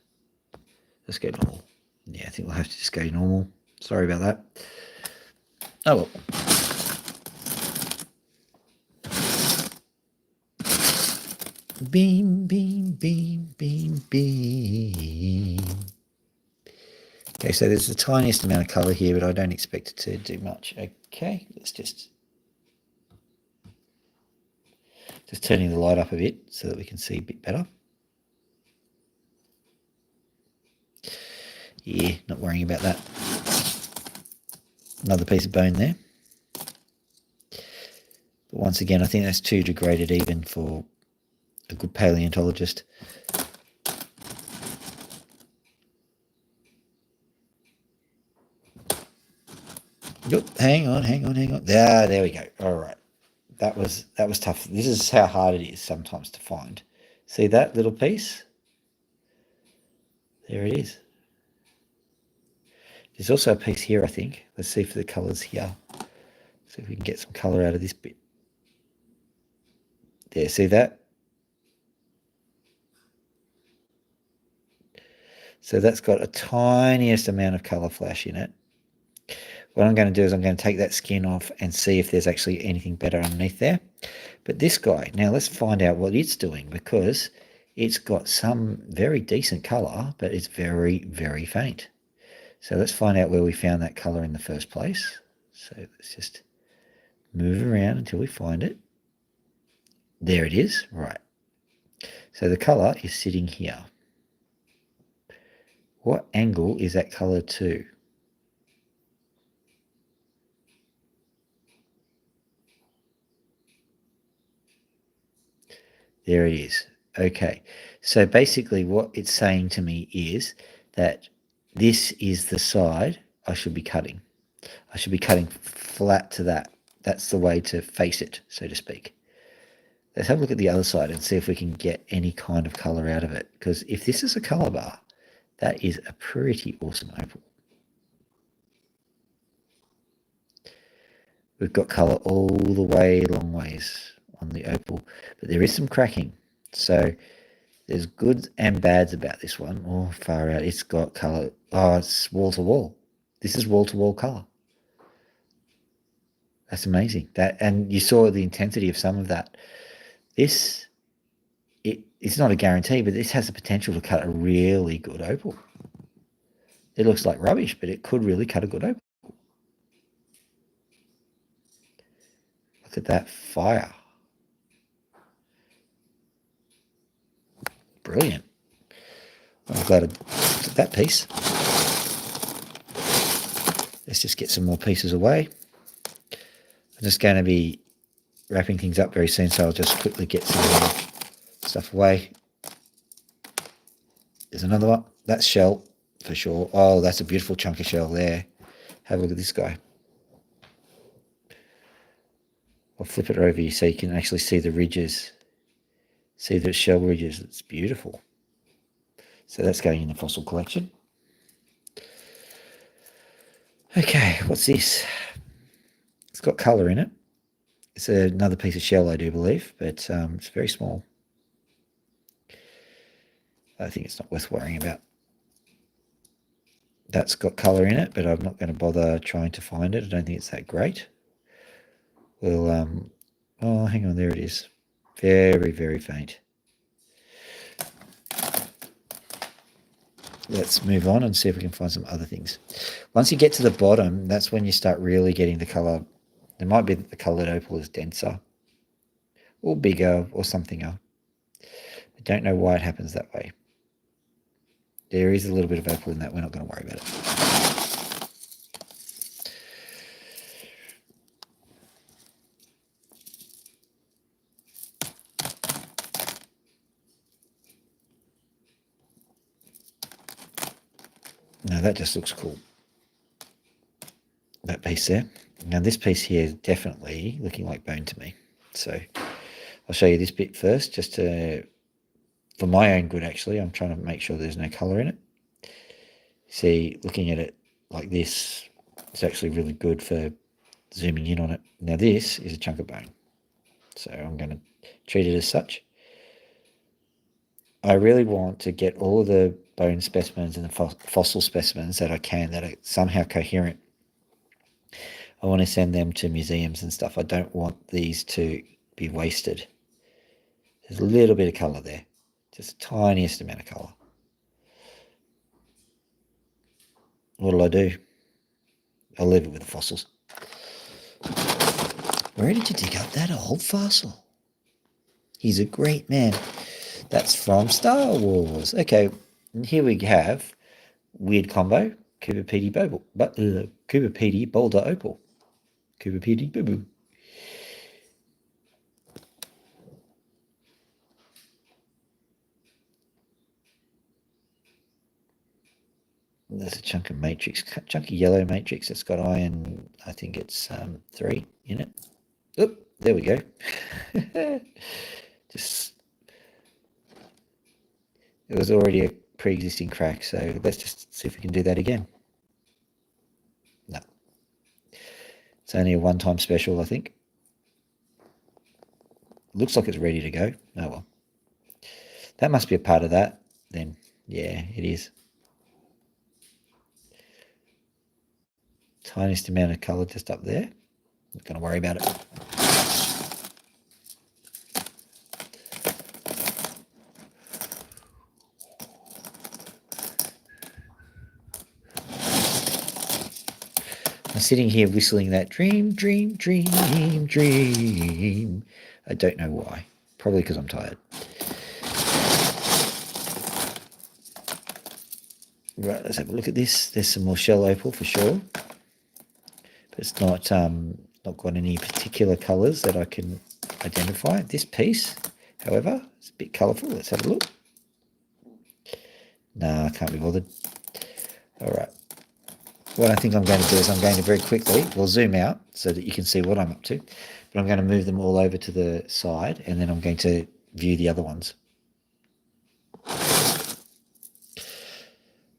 Let's go normal. Yeah, I think we'll have to just go normal. Sorry about that. Oh well. Beam, beam, beam, beam, beam. Okay, so there's the tiniest amount of colour here, but I don't expect it to do much. Okay, let's just turning the light up a bit so that we can see a bit better. Yeah, not worrying about that. Another piece of bone there. But once again, I think that's too degraded even for a good paleontologist. Oop, hang on. There we go. All right. That was tough. This is how hard it is sometimes to find. See that little piece? There it is. There's also a piece here, I think. Let's see for the colours here. See if we can get some colour out of this bit. There, see that? So that's got a tiniest amount of colour flash in it. What I'm going to do is I'm going to take that skin off and see if there's actually anything better underneath there. But this guy, now let's find out what it's doing, because it's got some very decent colour, but it's very, very faint. So let's find out where we found that colour in the first place. So let's just move around until we find it. There it is. Right. So the colour is sitting here. What angle is that colour to? There it is. Okay. So basically what it's saying to me is that this is the side I should be cutting. I should be cutting flat to that. That's the way to face it, so to speak. Let's have a look at the other side and see if we can get any kind of colour out of it. Because if this is a colour bar, that is a pretty awesome opal. We've got colour all the way long ways on the opal, but there is some cracking. So there's goods and bads about this one. Oh, far out. It's got colour. Oh, it's wall to wall. This is wall to wall colour. That's amazing. And you saw the intensity of some of that. This, it's not a guarantee, but this has the potential to cut a really good opal. It looks like rubbish, but it could really cut a good opal. Look at that fire. Brilliant. I'm glad I took that piece. Let's just get some more pieces away. I'm just going to be wrapping things up very soon, so I'll just quickly get some stuff away. There's another one. That's shell for sure. Oh, that's a beautiful chunk of shell there. Have a look at this guy. I'll flip it over so you can actually see the ridges. See the shell ridges. It's beautiful. So that's going in the fossil collection. Okay, what's this? It's got colour in it. It's another piece of shell, I do believe, but it's very small. I think it's not worth worrying about. That's got colour in it, but I'm not going to bother trying to find it. I don't think it's that great. We'll, oh, hang on, there it is. Very, very faint. Let's move on and see if we can find some other things. Once you get to the bottom, that's when you start really getting the colour. It might be that the coloured opal is denser or bigger or something else. I don't know why it happens that way. There is a little bit of opal in that. We're not going to worry about it. No, that just looks cool. That piece there. Now this piece here is definitely looking like bone to me. So I'll show you this bit first, just to, for my own good actually. I'm trying to make sure there's no colour in it. See, looking at it like this, it's actually really good for zooming in on it. Now this is a chunk of bone. So I'm going to treat it as such. I really want to get all of the bone specimens and the fossil specimens that I can that are somehow coherent. I want to send them to museums and stuff. I don't want these to be wasted. There's a little bit of colour there, just the tiniest amount of colour. What'll I do? I'll leave it with the fossils. Where did you dig up that old fossil? He's a great man. That's from Star Wars. Okay, and here we have weird combo, Cooper Petey Boulder Opal. Cooper Petey Boo Boo. There's a chunk of matrix, chunk of yellow matrix that's got iron. I think it's 3 in it. Oop, there we go. Just it was already a pre-existing crack, so let's just see if we can do that again. No, it's only a one-time special, I think. Looks like it's ready to go. Oh well, that must be a part of that. Then yeah, it is. Tiniest amount of colour just up there. Not going to worry about it. I'm sitting here whistling that dream, dream, dream, dream. I don't know why. Probably because I'm tired. Right, let's have a look at this. There's some more shell opal for sure. But it's not got any particular colours that I can identify. This piece, however, it's a bit colourful. Let's have a look. Nah, I can't be bothered. All right. What I think I'm going to do is I'm going to very quickly, we'll zoom out so that you can see what I'm up to, but I'm going to move them all over to the side and then I'm going to view the other ones.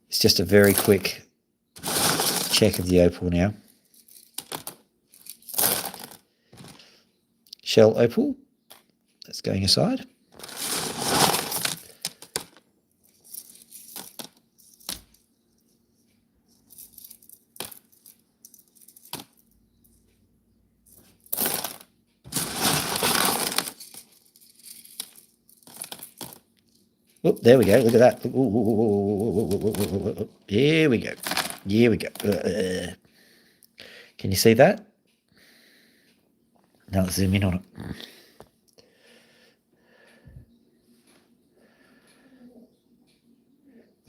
It's just a very quick check of the opal now. Shell opal, that's going aside. Oh, there we go. Look at that. Ooh. Here we go. Here we go. Can you see that? Now let's zoom in on it.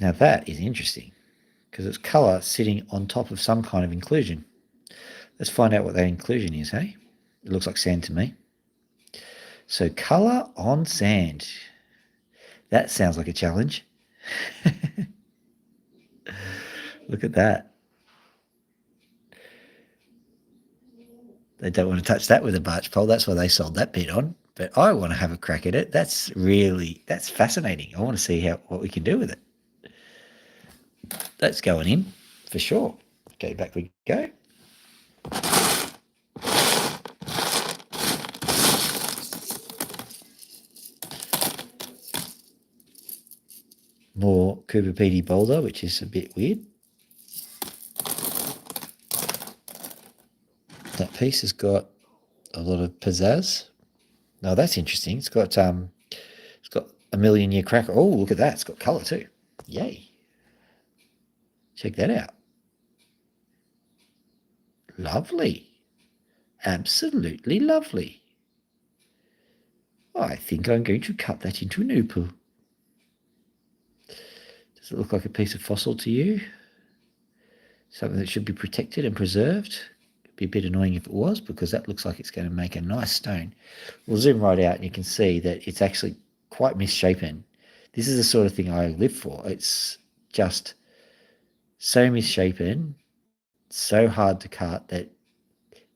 Now that is interesting because it's colour sitting on top of some kind of inclusion. Let's find out what that inclusion is, hey? It looks like sand to me. So colour on sand. That sounds like a challenge. Look at that. They don't want to touch that with a barge pole. That's why they sold that bit on. But I want to have a crack at it. That's fascinating. I want to see what we can do with it. That's going in for sure. Okay, back we go. More Cooper Pedy boulder, which is a bit weird. That piece has got a lot of pizzazz. Now that's interesting. It's got a million year crack. Oh, look at that. It's got colour too. Yay. Check that out. Lovely. Absolutely lovely. I think I'm going to cut that into an opal. Does it look like a piece of fossil to you? Something that should be protected and preserved? It'd be a bit annoying if it was, because that looks like it's going to make a nice stone. We'll zoom right out and you can see that it's actually quite misshapen. This is the sort of thing I live for. It's just so misshapen, so hard to cut that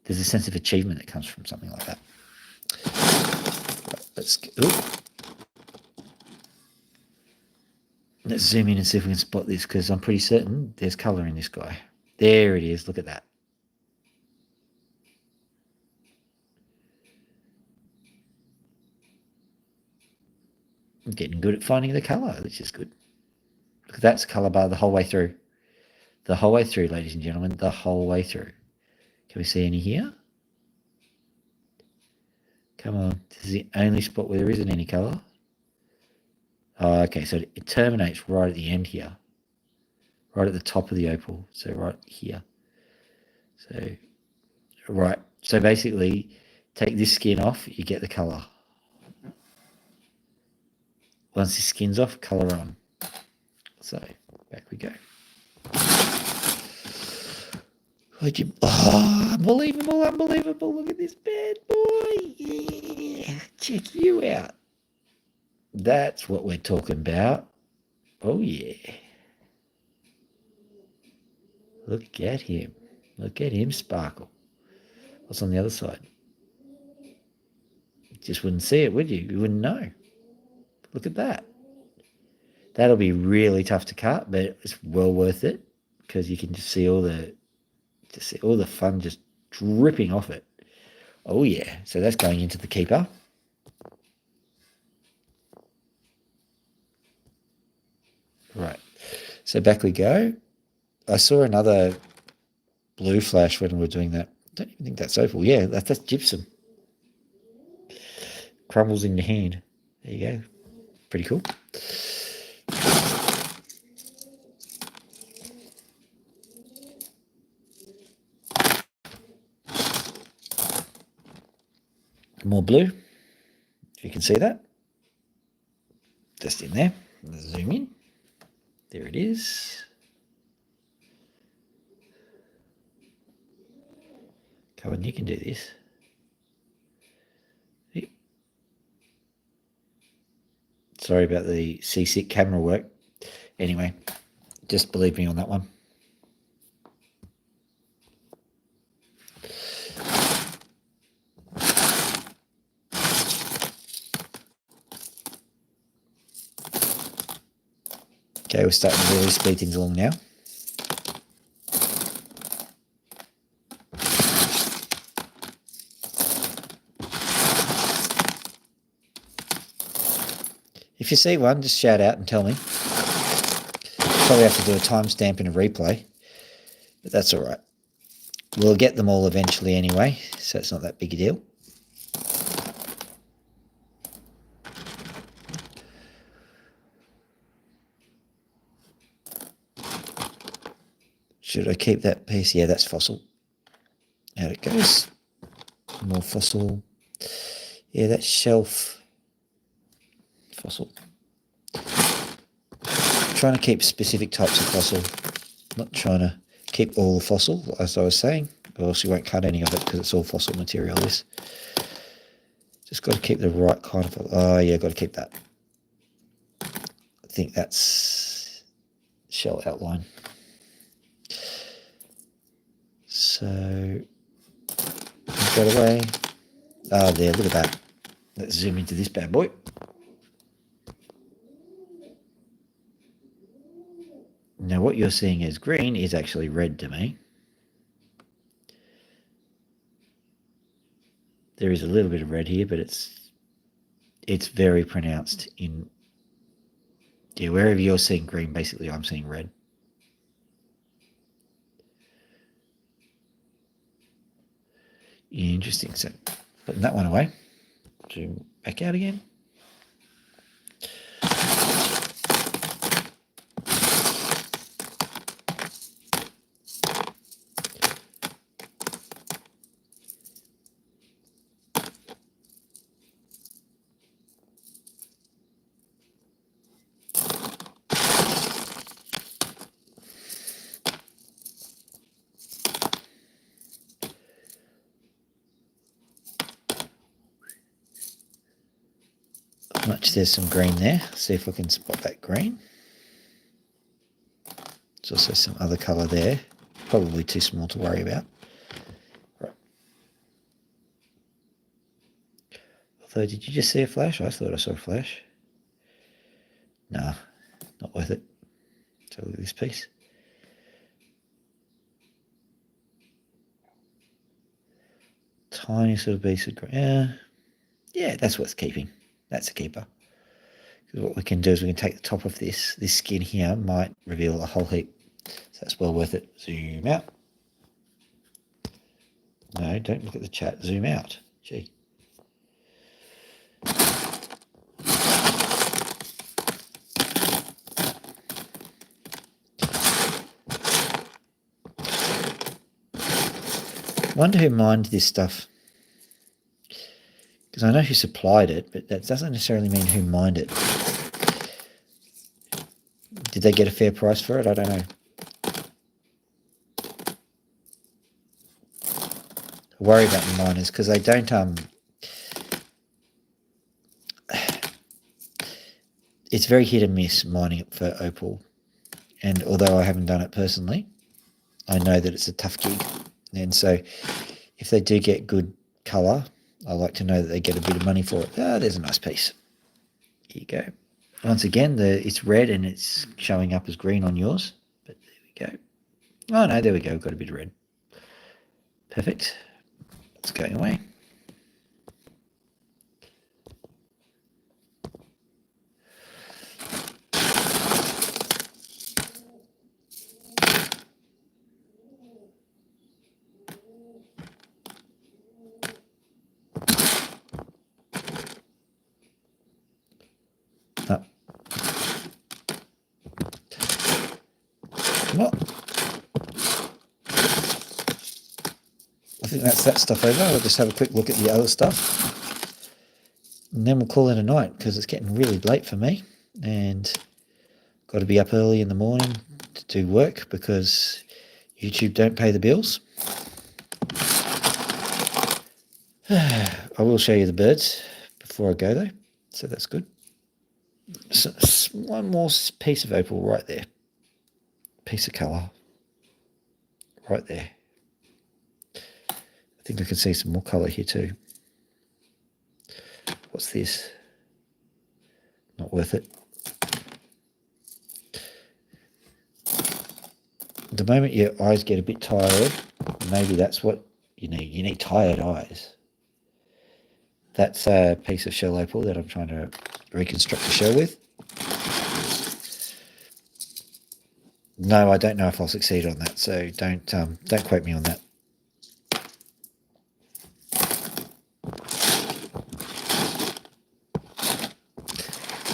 there's a sense of achievement that comes from something like that. Let's zoom in and see if we can spot this, because I'm pretty certain there's colour in this guy. There it is. Look at that. I'm getting good at finding the colour, which is good. Look at that's colour bar the whole way through. The whole way through, ladies and gentlemen. The whole way through. Can we see any here? Come on. This is the only spot where there isn't any colour. Oh, okay, so it terminates right at the end here. Right at the top of the opal. So right here. So, right. So basically, take this skin off, you get the colour. Once the skin's off, colour on. So, back we go. Oh, unbelievable, unbelievable. Look at this bad boy. Yeah, check you out. That's what we're talking about. Oh, yeah. Look at him. Look at him sparkle. What's on the other side? You just wouldn't see it, would you? You wouldn't know. Look at that. That'll be really tough to cut, but it's well worth it because you can just see all the fun just dripping off it. Oh yeah, so that's going into the keeper. Right, so back we go. I saw another blue flash when we were doing that. I don't even think that's opal. Yeah, that's gypsum. Crumbles in your hand. There you go. Pretty cool. More blue, if you can see that. Just in there. Let's zoom in. There it is. Come on, you can do this. Sorry about the C6 camera work. Anyway, just believe me on that one. Okay, we're starting to really speed things along now. If you see one, just shout out and tell me. Probably have to do a timestamp and a replay, but that's all right. We'll get them all eventually anyway, so it's not that big a deal. Should I keep that piece? Yeah, that's fossil. Out it goes. More fossil. Yeah, that's shelf. Fossil. Trying to keep specific types of fossil. Not trying to keep all the fossil, as I was saying, or else you won't cut any of it because it's all fossil material. This. Just got to keep the right kind of... Oh, yeah, got to keep that. I think that's shell outline. So, get away. Oh, there, look at that. Let's zoom into this bad boy. Now, what you're seeing as green is actually red to me. There is a little bit of red here, but it's very pronounced in... Yeah, wherever you're seeing green, basically I'm seeing red. Interesting. So, putting that one away. Zoom back out again. Much there's some green there. See if I can spot that green. There's also some other colour there. Probably too small to worry about. Right. Although, did you just see a flash? I thought I saw a flash. Nah, not worth it. So look at this piece. Tiny sort of piece of green. Yeah, that's what's keeping. That's a keeper. Because what we can do is we can take the top of this skin here, might reveal a whole heap. So that's well worth it. Zoom out. No, don't look at the chat. Zoom out. Gee. Wonder who mined this stuff. Because I know who supplied it, but that doesn't necessarily mean who mined it. Did they get a fair price for it? I don't know. I worry about the miners because they don't... It's very hit and miss mining it for opal. And although I haven't done it personally, I know that it's a tough gig. And so if they do get good colour, I like to know that they get a bit of money for it. Ah, there's a nice piece. Here you go. Once again, it's red and it's showing up as green on yours. But there we go. Oh, no, there we go. Got a bit of red. Perfect. It's going away. Oh. Well, I think that's that stuff over. I'll just have a quick look at the other stuff. And then we'll call it a night because it's getting really late for me. And got to be up early in the morning to do work because YouTube don't pay the bills. I will show you the birds before I go though, so that's good. So, one more piece of opal right there. Piece of colour right there. I think I can see some more colour here too. What's this? Not worth it. The moment your eyes get a bit tired, maybe that's what you need. You need tired eyes. That's a piece of shell opal that I'm trying to reconstruct the shell with. No, I don't know if I'll succeed on that, so don't quote me on that.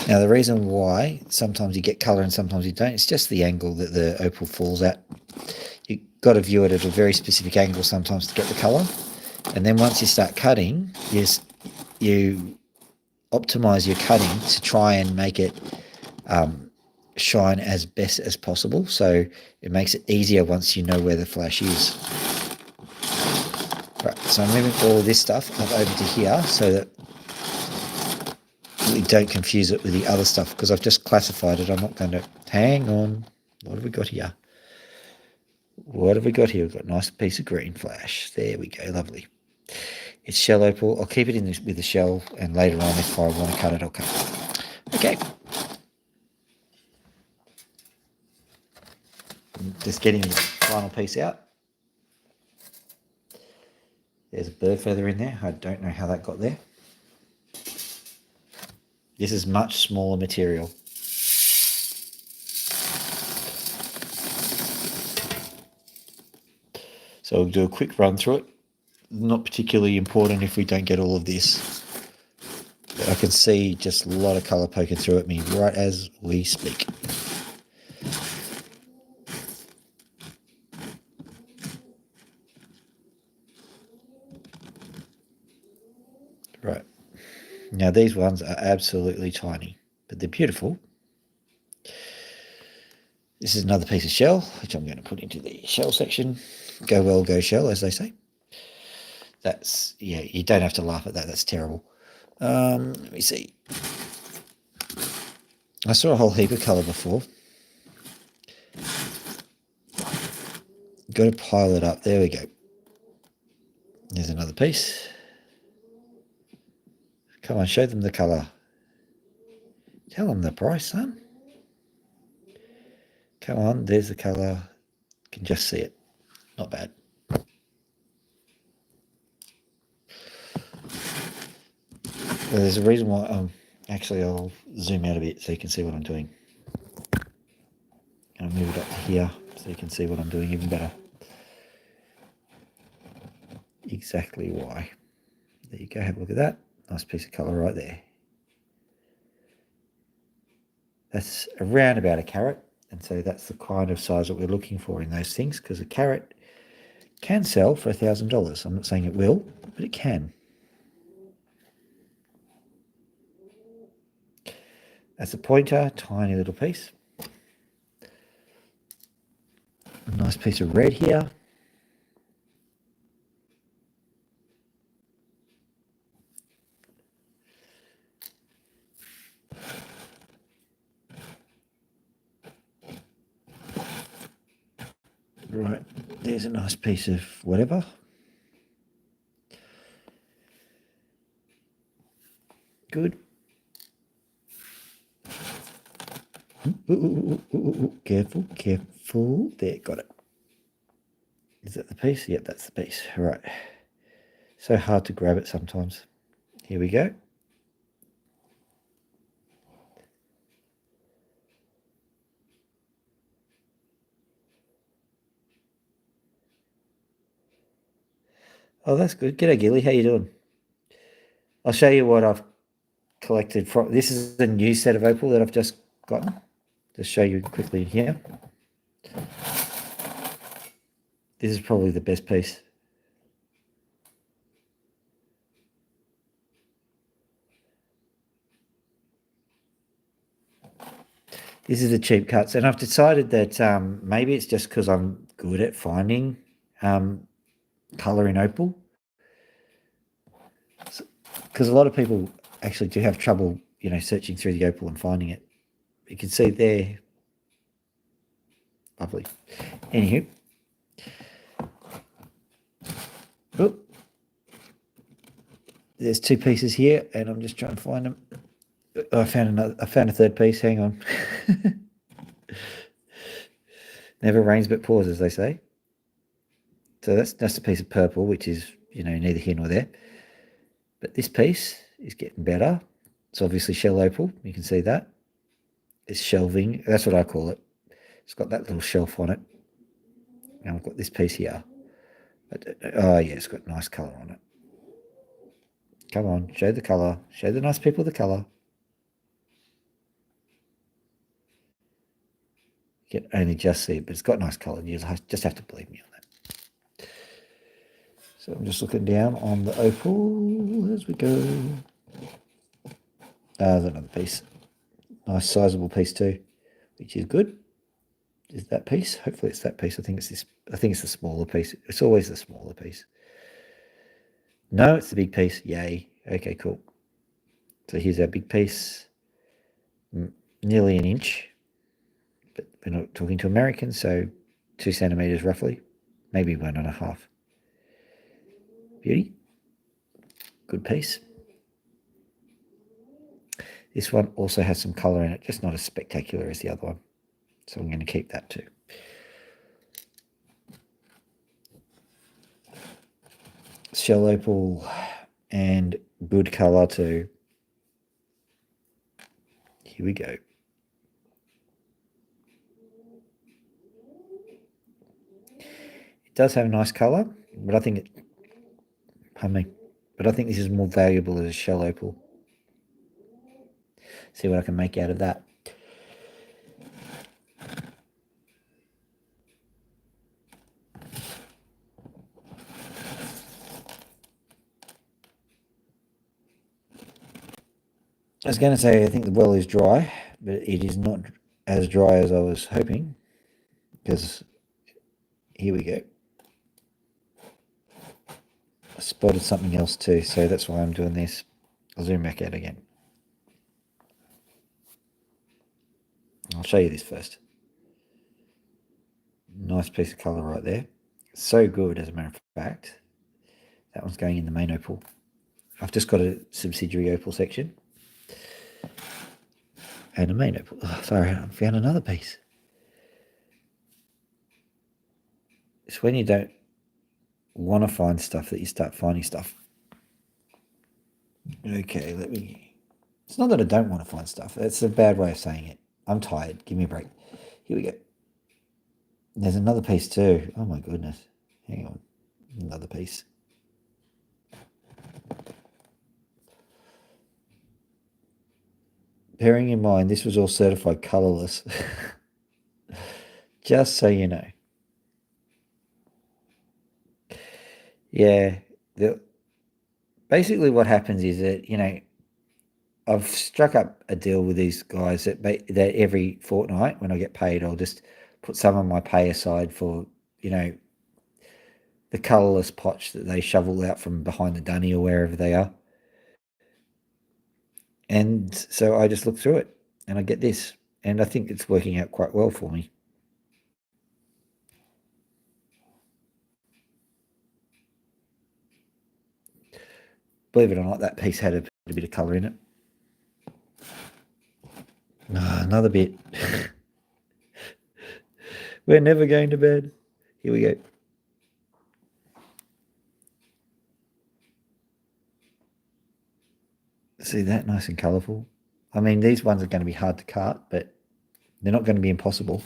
Now, the reason why sometimes you get colour and sometimes you don't, it's just the angle that the opal falls at. You've got to view it at a very specific angle sometimes to get the colour. And then once you start cutting, you optimise your cutting to try and make it shine as best as possible. So it makes it easier once you know where the flash is. Right, so I'm moving all of this stuff up over to here so that we don't confuse it with the other stuff because I've just classified it. I'm not going to... Hang on. What have we got here? What have we got here? We've got a nice piece of green flash. There we go. Lovely. It's shell opal. I'll keep it in with the shell, and later on, if I want to cut it, I'll cut it. Okay. Just getting the final piece out. There's a bird feather in there. I don't know how that got there. This is much smaller material. So we'll do a quick run through it. Not particularly important if we don't get all of this. But I can see just a lot of colour poking through at me right as we speak. Right. Now these ones are absolutely tiny, but they're beautiful. This is another piece of shell, which I'm going to put into the shell section. Go well, go shell, as they say. That's, yeah, you don't have to laugh at that. That's terrible. Let me see. I saw a whole heap of colour before. Got to pile it up. There we go. There's another piece. Come on, show them the colour. Tell them the price, son. Come on, there's the colour. You can just see it. Not bad. There's a reason why. Actually, I'll zoom out a bit so you can see what I'm doing. I'll move it up to here so you can see what I'm doing even better. Exactly why. There you go. Have a look at that. Nice piece of colour right there. That's around about a carat, and so that's the kind of size that we're looking for in those things, because a carat can sell for $1,000. I'm not saying it will, but it can. That's a pointer, tiny little piece. A nice piece of red here. Right, there's a nice piece of whatever. Good. Ooh, careful, careful. There, got it. Is that the piece? Yep, that's the piece. Right. So hard to grab it sometimes. Here we go. Oh, that's good. G'day, Gilly. How you doing? I'll show you what I've collected from. This is a new set of opal that I've just gotten. Just show you quickly here. This is probably the best piece. This is the cheap cuts, and I've decided that maybe it's just because I'm good at finding color in opal. Because a lot of people actually do have trouble, searching through the opal and finding it. You can see there. Lovely. Anywho. Oh, there's two pieces here, and I'm just trying to find them. I found a third piece. Hang on. Never rains but pours, as they say. So that's a piece of purple, which is neither here nor there. But this piece is getting better. It's obviously shell opal. You can see that. It's shelving. That's what I call it. It's got that little shelf on it. And I've got this piece here. Oh yeah, it's got nice colour on it. Come on, show the colour. Show the nice people the colour. You can only just see it, but it's got nice colour. You just have to believe me on that. So I'm just looking down on the opal as we go. There's another piece. Nice sizable piece too, which is good. Is that piece? Hopefully it's that piece. I think it's this. I think it's the smaller piece. It's always the smaller piece. No, it's the big piece. Yay. Okay, cool. So here's our big piece. Nearly an inch. But we're not talking to Americans, so 2 centimeters roughly. Maybe 1.5. Beauty. Good piece. This one also has some colour in it, just not as spectacular as the other one. So I'm going to keep that too. Shell opal and good colour too. Here we go. It does have a nice colour, but I think but I think this is more valuable as a shell opal. See what I can make out of that. I was going to say I think the well is dry, but it is not as dry as I was hoping, because here we go. I spotted something else too, so that's why I'm doing this. I'll zoom back out again. I'll show you this first. Nice piece of colour right there. So good, as a matter of fact. That one's going in the main opal. I've just got a subsidiary opal section. And a main opal. Oh, sorry, I found another piece. It's when you don't want to find stuff that you start finding stuff. Okay, It's not that I don't want to find stuff. That's a bad way of saying it. I'm tired. Give me a break. Here we go. There's another piece too. Oh my goodness. Hang on. Another piece. Bearing in mind, this was all certified colourless. Just so you know. Yeah. Basically what happens is that, I've struck up a deal with these guys that every fortnight when I get paid, I'll just put some of my pay aside for, the colourless potch that they shovel out from behind the dunny or wherever they are. And so I just look through it and I get this. And I think it's working out quite well for me. Believe it or not, that piece had a bit of colour in it. Another bit. We're never going to bed. Here we go. See that? Nice and colourful. I mean, these ones are going to be hard to cut, but they're not going to be impossible.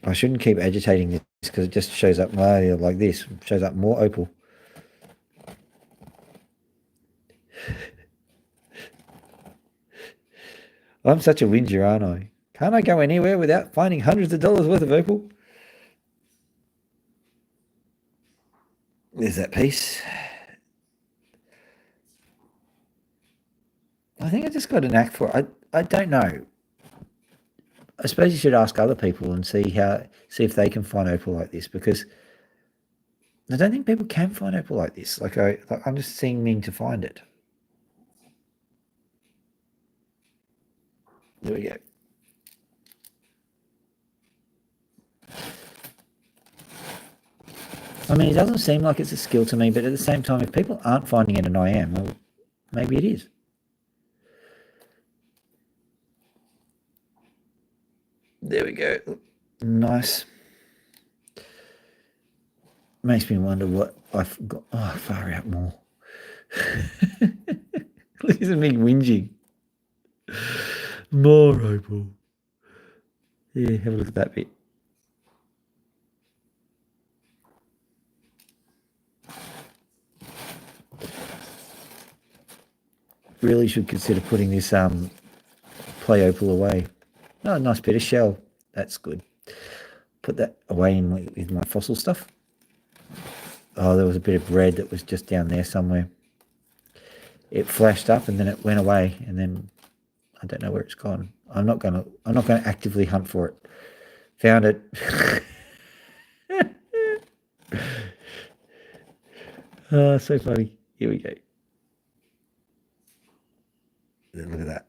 I shouldn't keep agitating this because it just shows up like this. It shows up more opal. I'm such a whinger, aren't I? Can't I go anywhere without finding hundreds of dollars worth of opal? There's that piece. I think I just got a knack for it. I don't know. I suppose you should ask other people and see if they can find opal like this, because I don't think people can find opal like this. I'm just seeming to find it. There we go. I mean, it doesn't seem like it's a skill to me, but at the same time, if people aren't finding it and I am, well, maybe it is. There we go. Nice. Makes me wonder what I've got. Oh, far out more. Look at me whinging. More opal. Yeah, have a look at that bit. Really should consider putting this play opal away. Oh, nice bit of shell. That's good. Put that away with my fossil stuff. Oh, there was a bit of red that was just down there somewhere. It flashed up and then it went away, and then I don't know where it's gone. I'm not gonna actively hunt for it. Found it. Oh, so funny. Here we go. Look at that.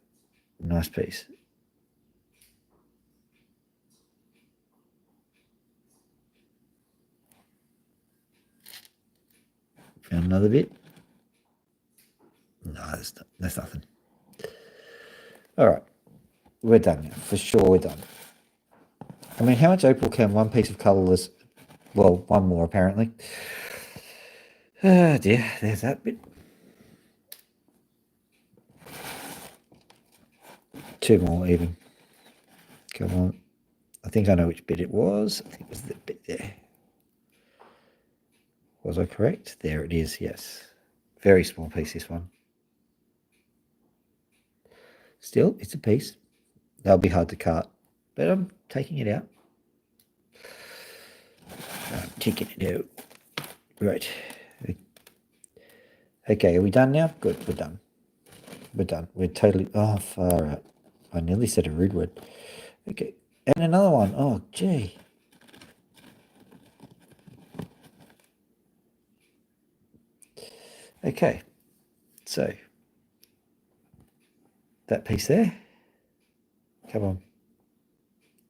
Nice piece. Found another bit. No, that's nothing. All right. We're done now. For sure we're done. I mean, how much opal can one piece of colourless... Well, one more apparently. Oh dear, there's that bit. Two more even. Come on. I think I know which bit it was. I think it was the bit there. Was I correct? There it is, yes. Very small piece, this one. Still, it's a piece. That'll be hard to cut, but I'm taking it out. I'm taking it out. Right. Okay, are we done now? Good, we're done. We're done. We're totally... Oh, far out. I nearly said a rude word. Okay, and another one. Oh, gee. Okay, so that piece there. Come on.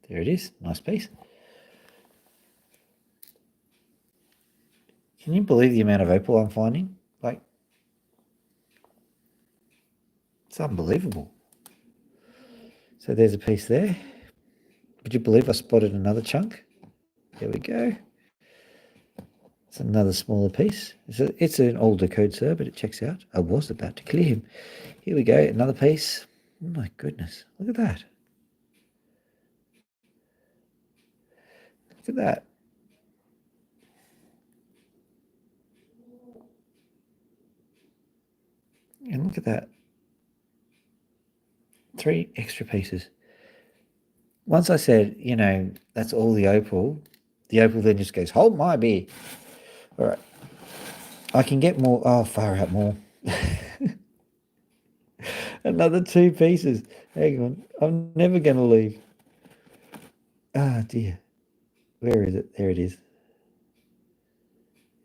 There it is. Nice piece. Can you believe the amount of opal I'm finding? Like, it's unbelievable. So there's a piece there. Would you believe I spotted another chunk? There we go. It's another smaller piece. It's an older code, sir, but it checks out. I was about to clear him. Here we go. Another piece. Oh my goodness. Look at that. Look at that. And look at that. 3 extra pieces. Once I said, that's all the opal then just goes, hold my beer. All right. I can get more. Oh, far out more. Another 2 pieces. Hang on. I'm never going to leave. Ah, dear. Where is it? There it is.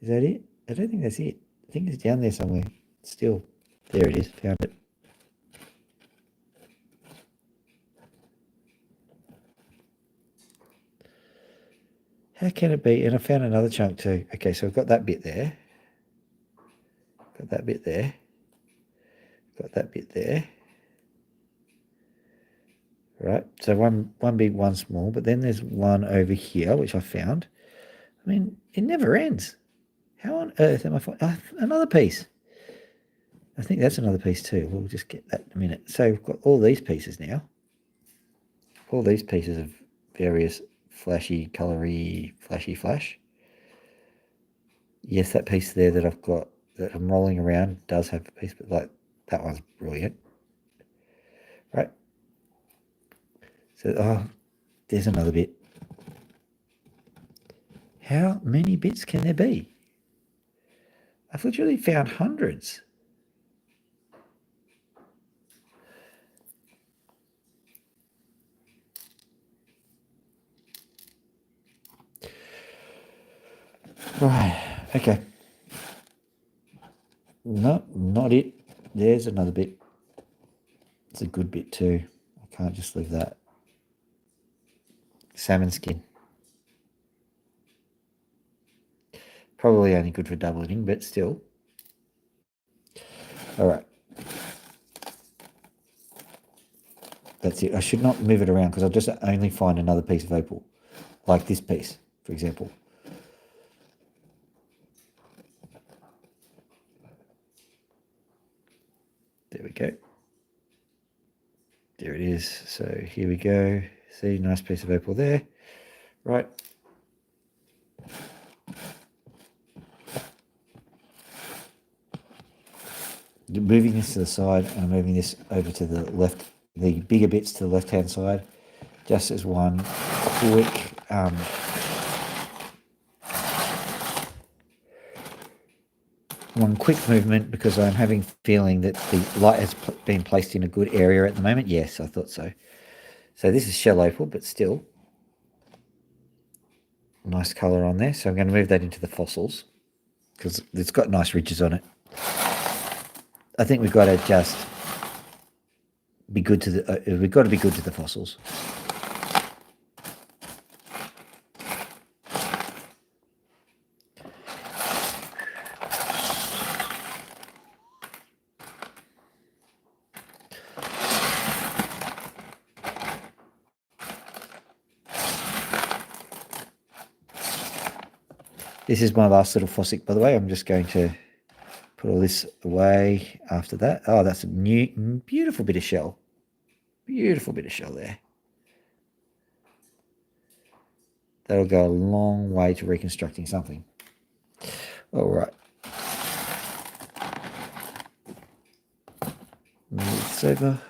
Is that it? I don't think that's it. I think it's down there somewhere. Still. There it is. Found it. How can it be? And I found another chunk too. Okay, so I've got that bit there. Got that bit there. Got that bit there. Right, so one big, one small, but then there's one over here, which I found. I mean, it never ends. How on earth am I finding another piece? I think that's another piece too. We'll just get that in a minute. So we've got all these pieces now. All these pieces of various flashy, colory, flashy flash. Yes, that piece there that I've got, that I'm rolling around, does have a piece, but like that one's brilliant. Right. So, oh, there's another bit. How many bits can there be? I've literally found hundreds. Right, okay. No, not it. There's another bit. It's a good bit too. I can't just leave that. Salmon skin. Probably only good for doubling, but still. All right. That's it. I should not move it around because I'll just only find another piece of opal. Like this piece, for example. There we go. There it is. So here we go. See, nice piece of opal there. Right. Moving this to the side and moving this over to the left, the bigger bits to the left-hand side, just as one quick movement, because I'm having feeling that the light has been placed in a good area at the moment. Yes, I thought so. So this is shell opal, but still nice color on there. So I'm going to move that into the fossils because it's got nice ridges on it. I think we've got to just be good to the. We've got to be good to the fossils. This is my last little fossick, by the way. I'm just going to put all this away after that. Oh, that's a new, beautiful bit of shell. Beautiful bit of shell there. That'll go a long way to reconstructing something. All right. Move this over.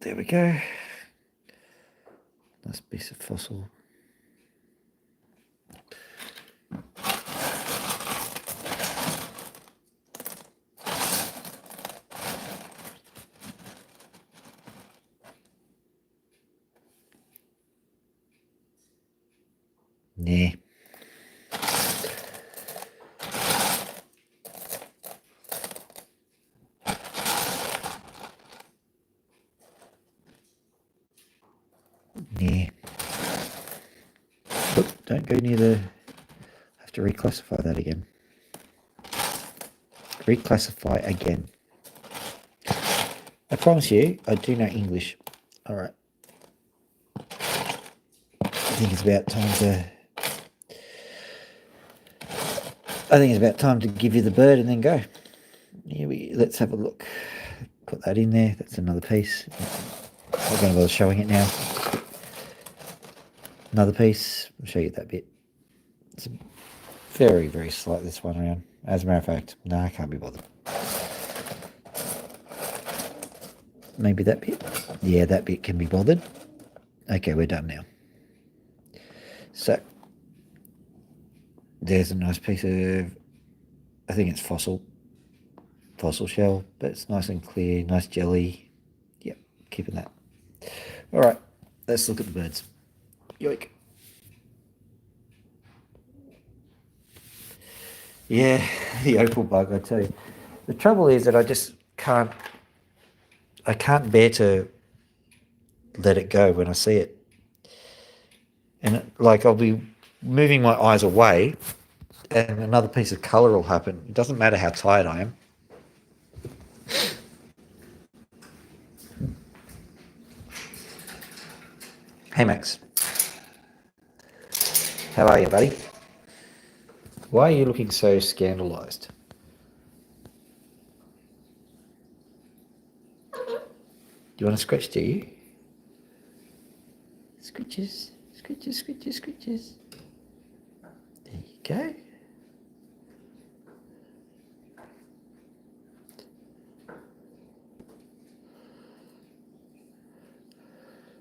There we go. Nice piece of fossil. Nah. Nah. Look, don't go near the... I have to reclassify that again. Reclassify again. I promise you, I do know English. All right. I think it's about time to give you the bird and then go. Let's have a look. Put that in there. That's another piece. I'm not going to bother showing it now. Another piece. I'll show you that bit. It's very, very slight this one around. As a matter of fact, no, I can't be bothered. Maybe that bit. Yeah, that bit can be bothered. Okay, we're done now. So, there's a nice piece of, I think it's fossil shell, but it's nice and clear, nice jelly. Yep, keeping that. All right, let's look at the birds. Yoik. Yeah, the opal bug, I tell you. The trouble is that I can't bear to let it go when I see it. And like I'll be moving my eyes away and another piece of colour will happen. It doesn't matter how tired I am. Hey Max, how are you, buddy? Why are you looking so scandalised? Do you want to scratch, do you? Scratches, scratches, scratches, scratches. There you go.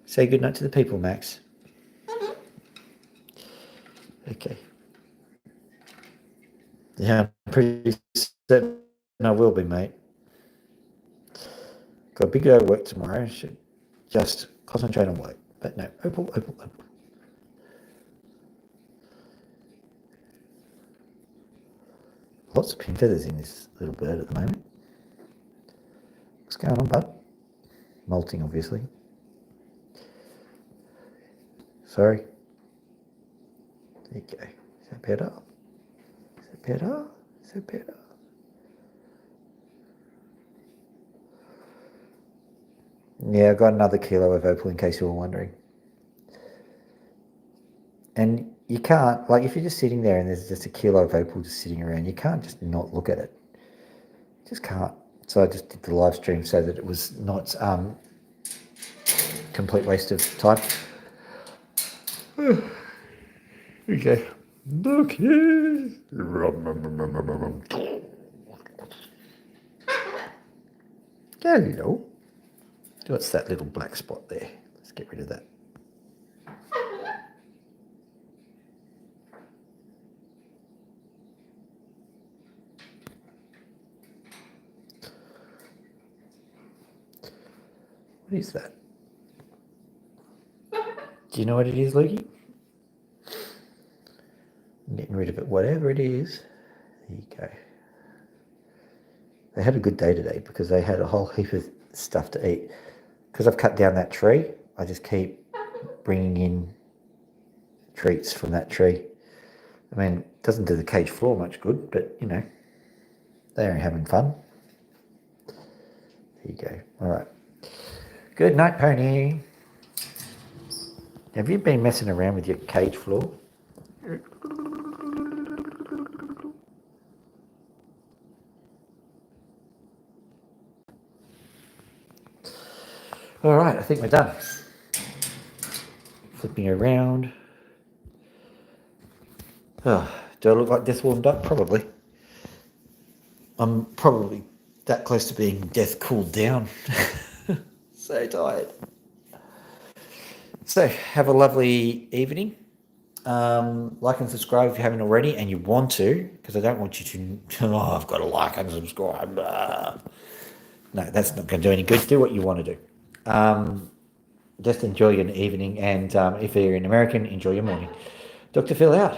Say goodnight to the people, Max. Okay. Yeah, I'm pretty certain I will be, mate. Got a big day of work tomorrow. Should just concentrate on work. But no, opal, opal, opal. Lots of pin feathers in this little bird at the moment. What's going on, bud? Molting, obviously. Sorry. There you go. Is that better? Is that better? Is that better? Yeah, I got another kilo of opal in case you were wondering. And you can't, like, if you're just sitting there and there's just a kilo of opal just sitting around, you can't just not look at it. You just can't. So I just did the live stream so that it was not complete waste of time. Okay. Okay. Hello. What's that little black spot there? Let's get rid of that. What is that? Do you know what it is, Lukey? I'm getting rid of it. Whatever it is, there you go. They had a good day today because they had a whole heap of stuff to eat. Because I've cut down that tree, I just keep bringing in treats from that tree. I mean, it doesn't do the cage floor much good, but, you know, they're having fun. There you go. All right. Good night, pony. Have you been messing around with your cage floor? All right, I think we're done. Flipping around. Oh, do I look like death warmed up? Probably. I'm probably that close to being death cooled down. So tired. So have a lovely evening. Like and subscribe if you haven't already and you want to, because I don't want you to, oh, I've got to like and subscribe. No, that's not going to do any good. Do what you want to do. Just enjoy your evening, and if you're an American, enjoy your morning. Dr. Phil out.